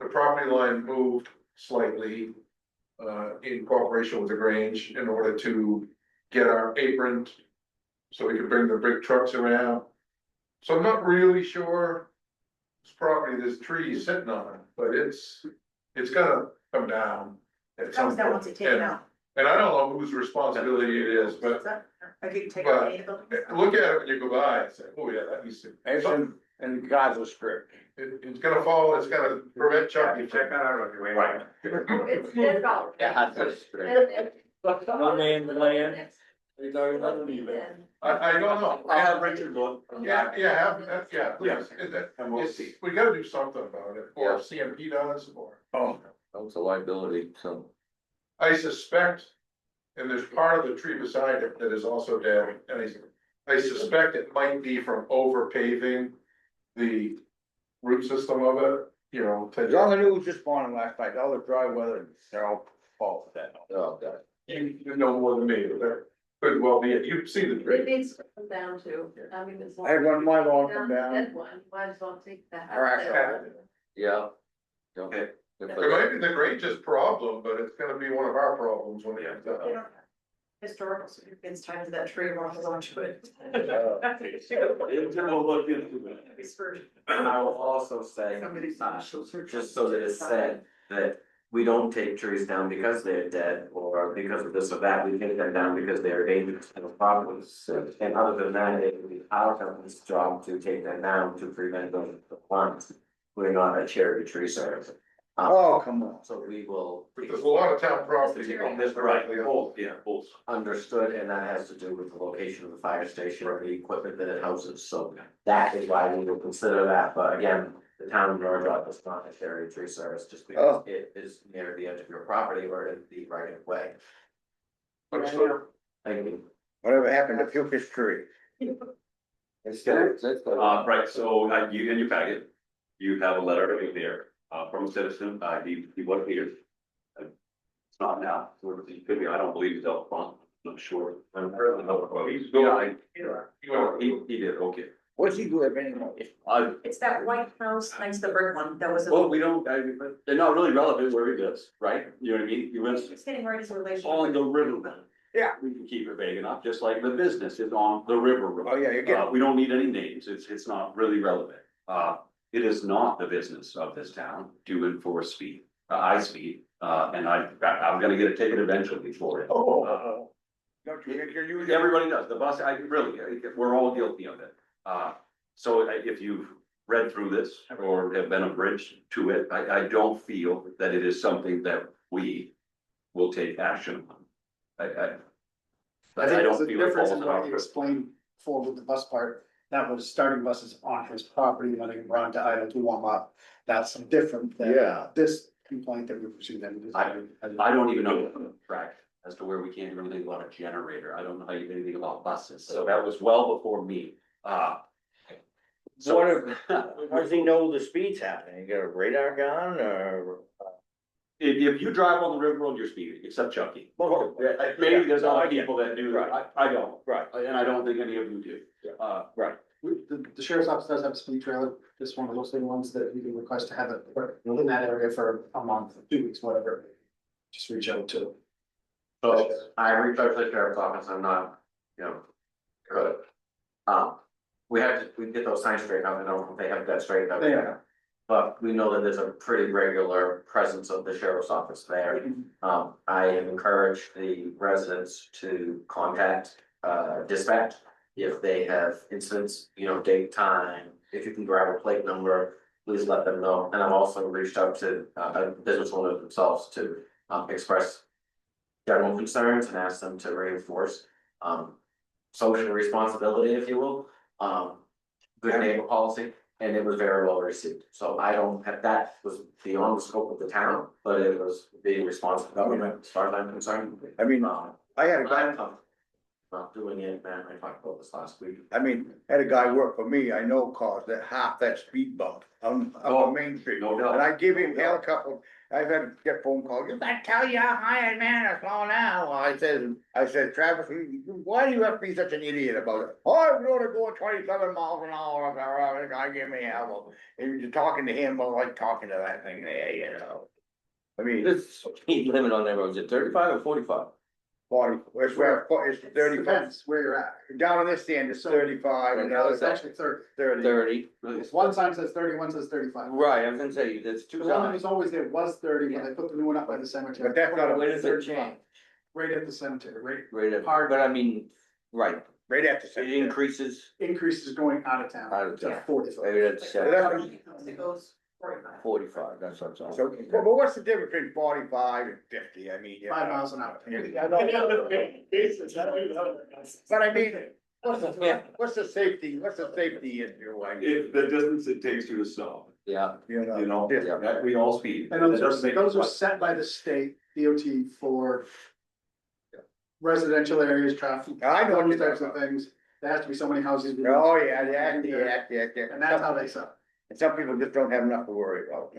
the property line moved slightly. In cooperation with the Grange in order to get our apron. So we could bring the big trucks around. So I'm not really sure. This property, this tree is sitting on, but it's gonna come down. At some Comes down once point. you take it out. And I don't know whose responsibility it is, but I could take but- it. look at it when you go by and say, oh yeah, that needs to. It's in Gaza Strip. It's gonna fall, it's gonna prevent Chucky. Check that out on your way. Right. It's $10. Yeah, that's great. No man, the land. You're talking about me, man. I don't know. I'll have Richard look. Yeah, please. And we'll see. We gotta do something about it, or CMP does, or. Oh, That was a liability, so. I suspect, and there's part of the tree beside it that is also dead, and I suspect it might be from over paving the root system of it, you know. there's all the news this morning last night, all the dry weather, they're all fault with that. Oh, God. You know more than me, but there could well be, you've seen the It tree. needs to come down to, I mean, as long. I had one of my lawn come down. That one, might as well take that. Crack Yeah. Okay. It might be the Grange's problem, but it's gonna be one of our problems when it comes They out. don't have historical significance tied to that tree or else onto it. We'll look into it. I will also say, just so that it's said, that we don't take trees down because they're dead or because of this or that, we take them down because they are dangerous to the properties. And other than that, it would be our company's job to take them down to prevent the harms. We're not a charity tree service. Oh, come on. So we will. But there's a lot of town property on this Right, directly. both, yeah, both. Understood, and that has to do with the location of the fire station or the equipment that it houses, so that is why we will consider that, but again. The town of Norridgewock is not a charity tree service, just because it is near the edge of your property or in the right of way. Understood. Thank you. Whatever happened to Puka's tree? It's good. Right, so, you, in your packet, you have a letter in there, from a citizen, he was here. It's not now, so it could be, I don't believe he's out front, I'm not sure. He's Yeah, going. he did, okay. What's he do anyway? It's that white house next to the brick one that was. Well, we don't, they're not really relevant where he lives, right? You know what I mean? He lives It's getting right as a relationship. on the river. Yeah. We can keep it vague enough, just like the business is on the river road. Oh, yeah, you get, We don't need any names, it's not really relevant. It is not the business of this town to enforce speed, I speed, and I'm gonna get a ticket eventually for it. oh, don't you think you're using? Everybody does, the bus, we're all guilty of it. So if you've read through this or have been abridged to it, I don't feel that it is something that we will take action on. I I don't think there's a feel it difference falls in on our what you explained for with the bus part. That was starting buses on his property, letting them run to idle to warm up. That's different than Yeah. this complaint that we pursued. I don't even know the track as to where we can't do anything about a generator. I don't know anything about buses, so that was well before me. So. How does he know the speed's happening? You got a radar gun or? If you drive on the river road, you're speeding, except Chucky. Well, Maybe there's No, I other get it. people that do, Right. I don't, Right, and I don't think any of you do. right. The sheriff's office does have a speed trailer, just one of those thing ones that you can request to have it in that area for a month, 2 weeks, whatever. Just reach out to. So I reached out to the sheriff's office, I'm not, good. We get those signs straightened out, I don't know if they have that straightened out. Yeah. But we know that there's a pretty regular presence of the sheriff's office there. I have encouraged the residents to contact, dispatch. If they have incidents, date, time, if you can grab a plate number, please let them know. And I've also reached out to, business owners themselves to, express general concerns and ask them to reinforce, social responsibility, if you will. Good neighbor policy, and it was very well received. So I don't have, that was beyond the scope of the town, but it was being responsible government as far as I'm concerned. I mean, I had a guy, I'm comfortable not doing it, man. I talked about this last week. had a guy work for me, I know caused that half that speed bump on Main Street. No doubt. And I give him hell a couple, I've had to get phone calls, you gotta tell you how high a man is slowing down. Well, I said, Travis, why do you have to be such an idiot about it? Oh, I'm gonna go 27 miles an hour, the guy give me hell. And you're talking to him, well, like talking to that thing there, I mean, This speed limit on that road, is it 35 or 45? 40, it's 35. Depends where you're at. Down on this end, it's 35, and the Well, other It's actually 30. 30. 30. One sign says 30, one says 35. Right, I was gonna say, there's two The one that signs. was always there was 30, when they put the new one up by the cemetery. But that's not a- When does it change? Right at the cemetery, right? Right, at- Hard. but I mean, right, Right after. it increases Increases going out of town. out of to town. 45. Maybe that's It goes 45. 45, that's what I'm saying. So, but what's the difference between 45 and 50? I mean, 5 miles an hour. But I mean, Yeah. what's the safety issue? I mean, If the distance it takes you to stop, Yeah, you know, that we all speed. And It doesn't make those are it- set by the state DOT for residential areas, traffic. I know what Those you're types of talking things. There has to be so many houses. Oh, yeah. And that's how they sell. And some people just don't have enough to worry about.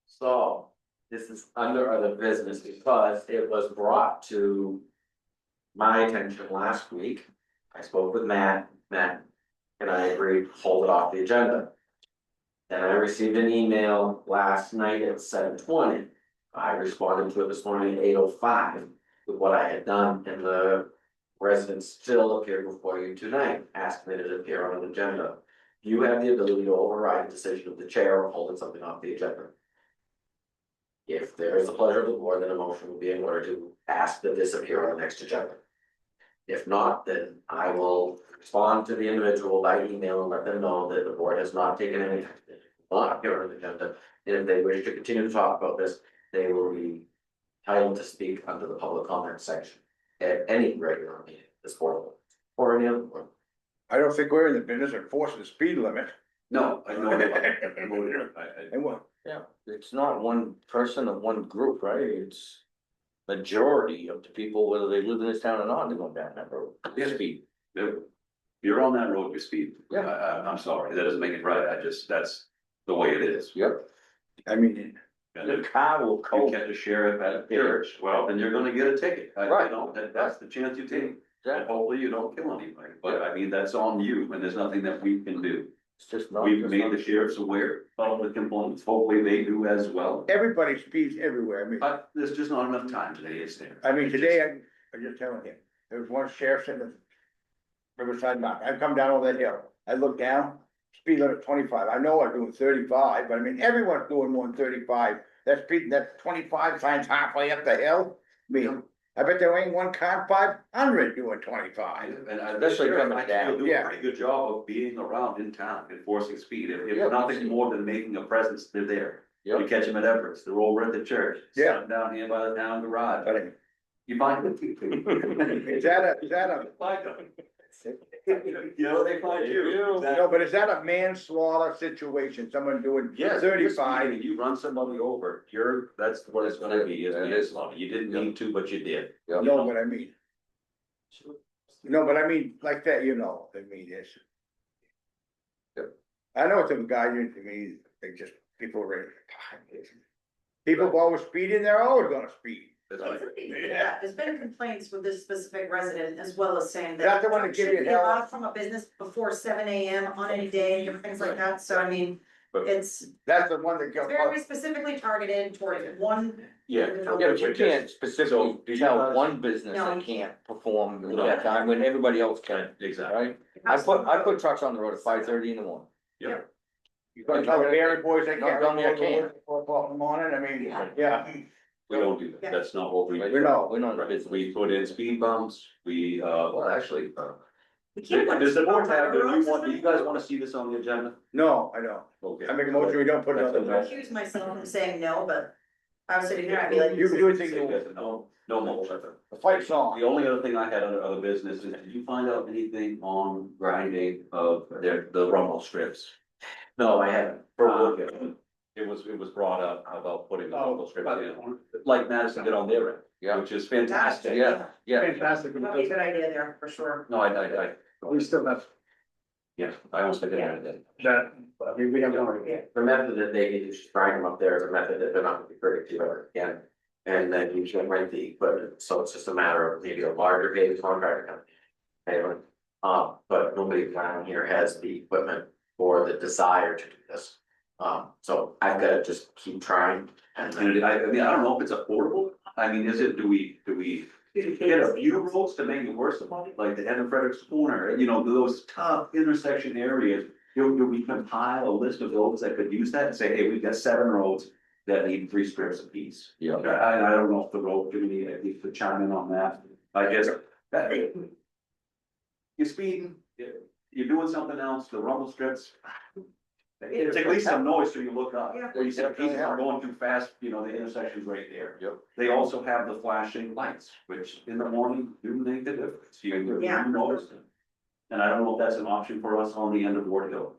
So, this is under other business because it was brought to my attention last week. I spoke with Matt, and I agreed, to hold it off the agenda. Then I received an email last night at 7:20. I responded to it this morning at 8:05 with what I had done, and the residents still appeared before you tonight, asking that it appear on an agenda. You have the ability to override the decision of the chair of holding something off the agenda. If there is the pleasure of the board, then a motion will be in order to ask that this appear on the next agenda. If not, then I will respond to the individual by email and let them know that the board has not taken any action, not appear on the agenda. And if they wish to continue to talk about this, they will be entitled to speak under the public comment section at any regular meeting, this board or any other board. I don't think we're in the business of enforcing the speed limit. No, I know. And what, yeah, it's not one person or one group, right? It's majority of the people, whether they live in this town or not, they're going down that road. Yeah. Speed. You're on that road, you speed. Yeah. I'm sorry, that doesn't make it right, that's the way it is. Yep. I mean, And The if car will you cope. catch a sheriff at a church, well, then you're gonna get a ticket. I Right. know, that's the chance you take. And hopefully you don't kill anybody, but I mean, that's on you, and there's nothing that we can do. It's just not. We've made the sheriffs aware of the complaints, hopefully they do as well. Everybody speeds everywhere, I mean. But there's just not enough time today, is there? I mean, today, I'm just telling you, there was one sheriff sitting at Riverside Mark, I come down over that hill, I look down, speed limit 25, I know I'm doing 35, but I mean, everyone's doing more than 35. That speed, that 25 signs halfway up the hill, I mean, I bet there ain't one car 500 doing 25. And Especially coming down. Do a Yeah. pretty good job of being around in town, enforcing speed, if Yeah, nothing more than making a presence, they're there. You Yep. catch them at Everest, they're over at the church, Yeah. sitting down here by the town garage, But I mean, you find them. is that a, Find them. You know, they find you. no, but is that a manslaughter situation, someone doing Yes, 35? you run somebody over, that's what it's gonna be, is That is. manslaughter, you didn't need to, but you did. No, but I mean. No, but I mean, like that, you know, I mean, it's. Yep. I know some guys, I mean, they just, people are ready. People go always speeding, they're always gonna speed. That's right. Yeah, there's been complaints with this specific resident as well as saying that. That's the one that give you shouldn't be hell. allowed from a business before 7 a.m. on any day, and different things like that, so I mean, But- it's That's the one that goes. very specifically targeted towards one. Yeah. individual. Yeah, but you can't So, specifically do you tell guys- one business No, that you can't perform at No. that time when everybody else can, Exactly. right? I put trucks on the road at 5:30 in the morning. Yeah. You gonna tell the Barry boys they No, can't. tell me I go to can't. work at 4 o'clock in the morning, I mean, yeah. We don't do that, that's not what we. We know. We're not in Right, business. we put in speed bumps, well, actually, We can't put does the board speed have, bumps on the roads, do you guys wanna see this on the agenda? No, I don't. Okay. I make a motion, we don't put it on I the. accuse myself from saying no, but I was sitting here, I'd be like. You do think Say you, yes and no, no motion. the fight's on. The only other thing I had under other business is, did you find out anything on grinding of the rumble strips? No, I haven't. It was brought up about putting the Oh, rumble strips in, like Madison did on their end, Yeah, which is fantastic. yeah, yeah. Fantastic. That'd be a good idea there, for sure. No, I, We still have yeah, I almost did it. that, I mean, we have one. The method that they use to grind them up there is a method that they're not gonna be pretty to ever again. And then you can rent the equipment, so it's just a matter of maybe a larger gauge contractor company. Anyway, but nobody around here has the equipment or the desire to do this. So I've gotta just keep trying and then. And I mean, I don't know if it's affordable, I mean, do we get a few roads to make it worse about it, like the end of Frederick's Corner, you know, those tough intersection areas. We compile a list of roads that could use that and say, hey, we've got 7 roads that need 3 strips apiece. Yeah. I don't know if the road committee, if you could chime in on that, I guess, that. You're speeding, you're doing something else, the rumble strips. It's at least some noise so you look up, Yeah. where you said people are going too fast, you know, the intersection's right there. Yep. They also have the flashing lights, which in the morning do make the difference, you Yeah. notice them. And I don't know if that's an option for us on the end of Ward Hill,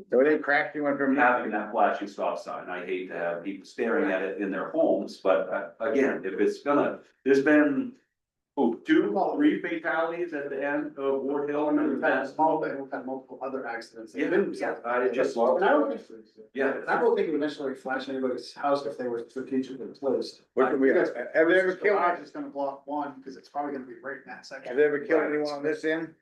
So they cracked you under. having that flashing stop sign, I hate to have people staring at it in their homes, but again, if it's there's been. 2, 3 fatalities at the end of Ward Hill, and We've had small, but we've had multiple other accidents. Yeah, I just. And I don't think, Yeah. and I don't think it would necessarily flash anybody's house if they were strategically placed. What do we, have they ever killed, It's gonna block one, because it's probably gonna be right in that section. have they ever killed anyone on this end?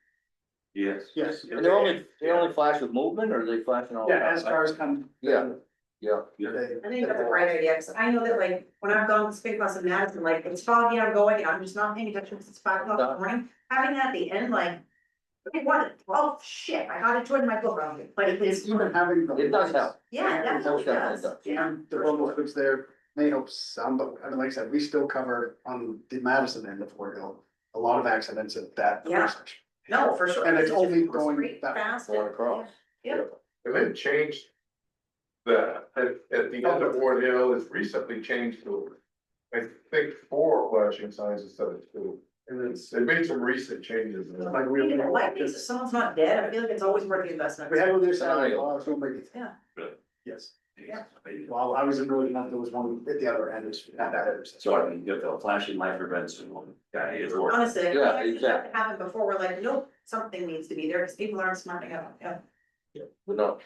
Yes. Yes. And they only flash with movement or are they flashing all? Yeah, as cars come. Yeah. Yeah. They- I think that's a great idea, because I know that like, when I've gone to Big Bus in Madison, like, it's foggy, I'm going, I'm just not paying attention, because it's 5 o'clock in the morning, having that at the end, like. What, oh shit, I got it toward my book, but it is, Even having. the It does lights help. yeah, it definitely Most definitely does, does. yeah. And the road fix there may help some, but I mean, like I said, we still cover on the Madison end of Fort Hill, a lot of accidents at that. Yeah. intersection. No, for sure. And it's just only goes going straight that fast going and- across. Yeah. And they've changed that, at the end of Ward Hill, it's recently changed to, I think, 4 flashing signs instead of 2. And they made some recent changes. Yeah. Like, we can like this, if someone's not dead, I feel like it's always worth the investment. We had one there Saturday, while I was home, Yeah. yes, Yeah. while I was in Norridgewock, there was one at the other end, it's at that intersection. So I mean, if the flashing light prevents one, it's worth. Honestly, I Yeah, think that exactly. happened before, we're like, nope, something needs to be there, because people aren't smarting up, yeah. We're not.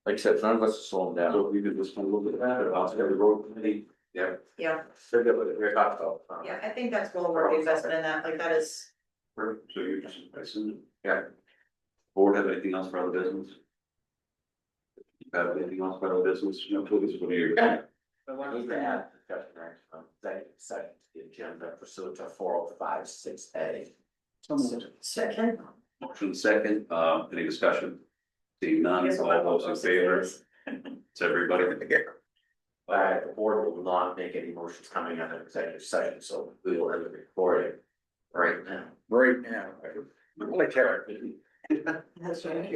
Like I said, none of us are slowing down. So if you could just kind of look at that, or I'll say the road committee, Yeah. Yeah, So good with it, we're talking about. yeah, I think that's well worth the investment in that, like that is. So you're just, I assume. Yeah. Board have anything else for other business? You have anything else for other business? No, please, what are your? I need to add discussion action on executive session to the agenda pursuant to 405(6)(a). So moved. Second. Motion second, any discussion? Seeing none, all those in favor, it's everybody. The board will not make any motions coming out of executive session, so we will end the recording right now. Right now. Holy terror. That's right.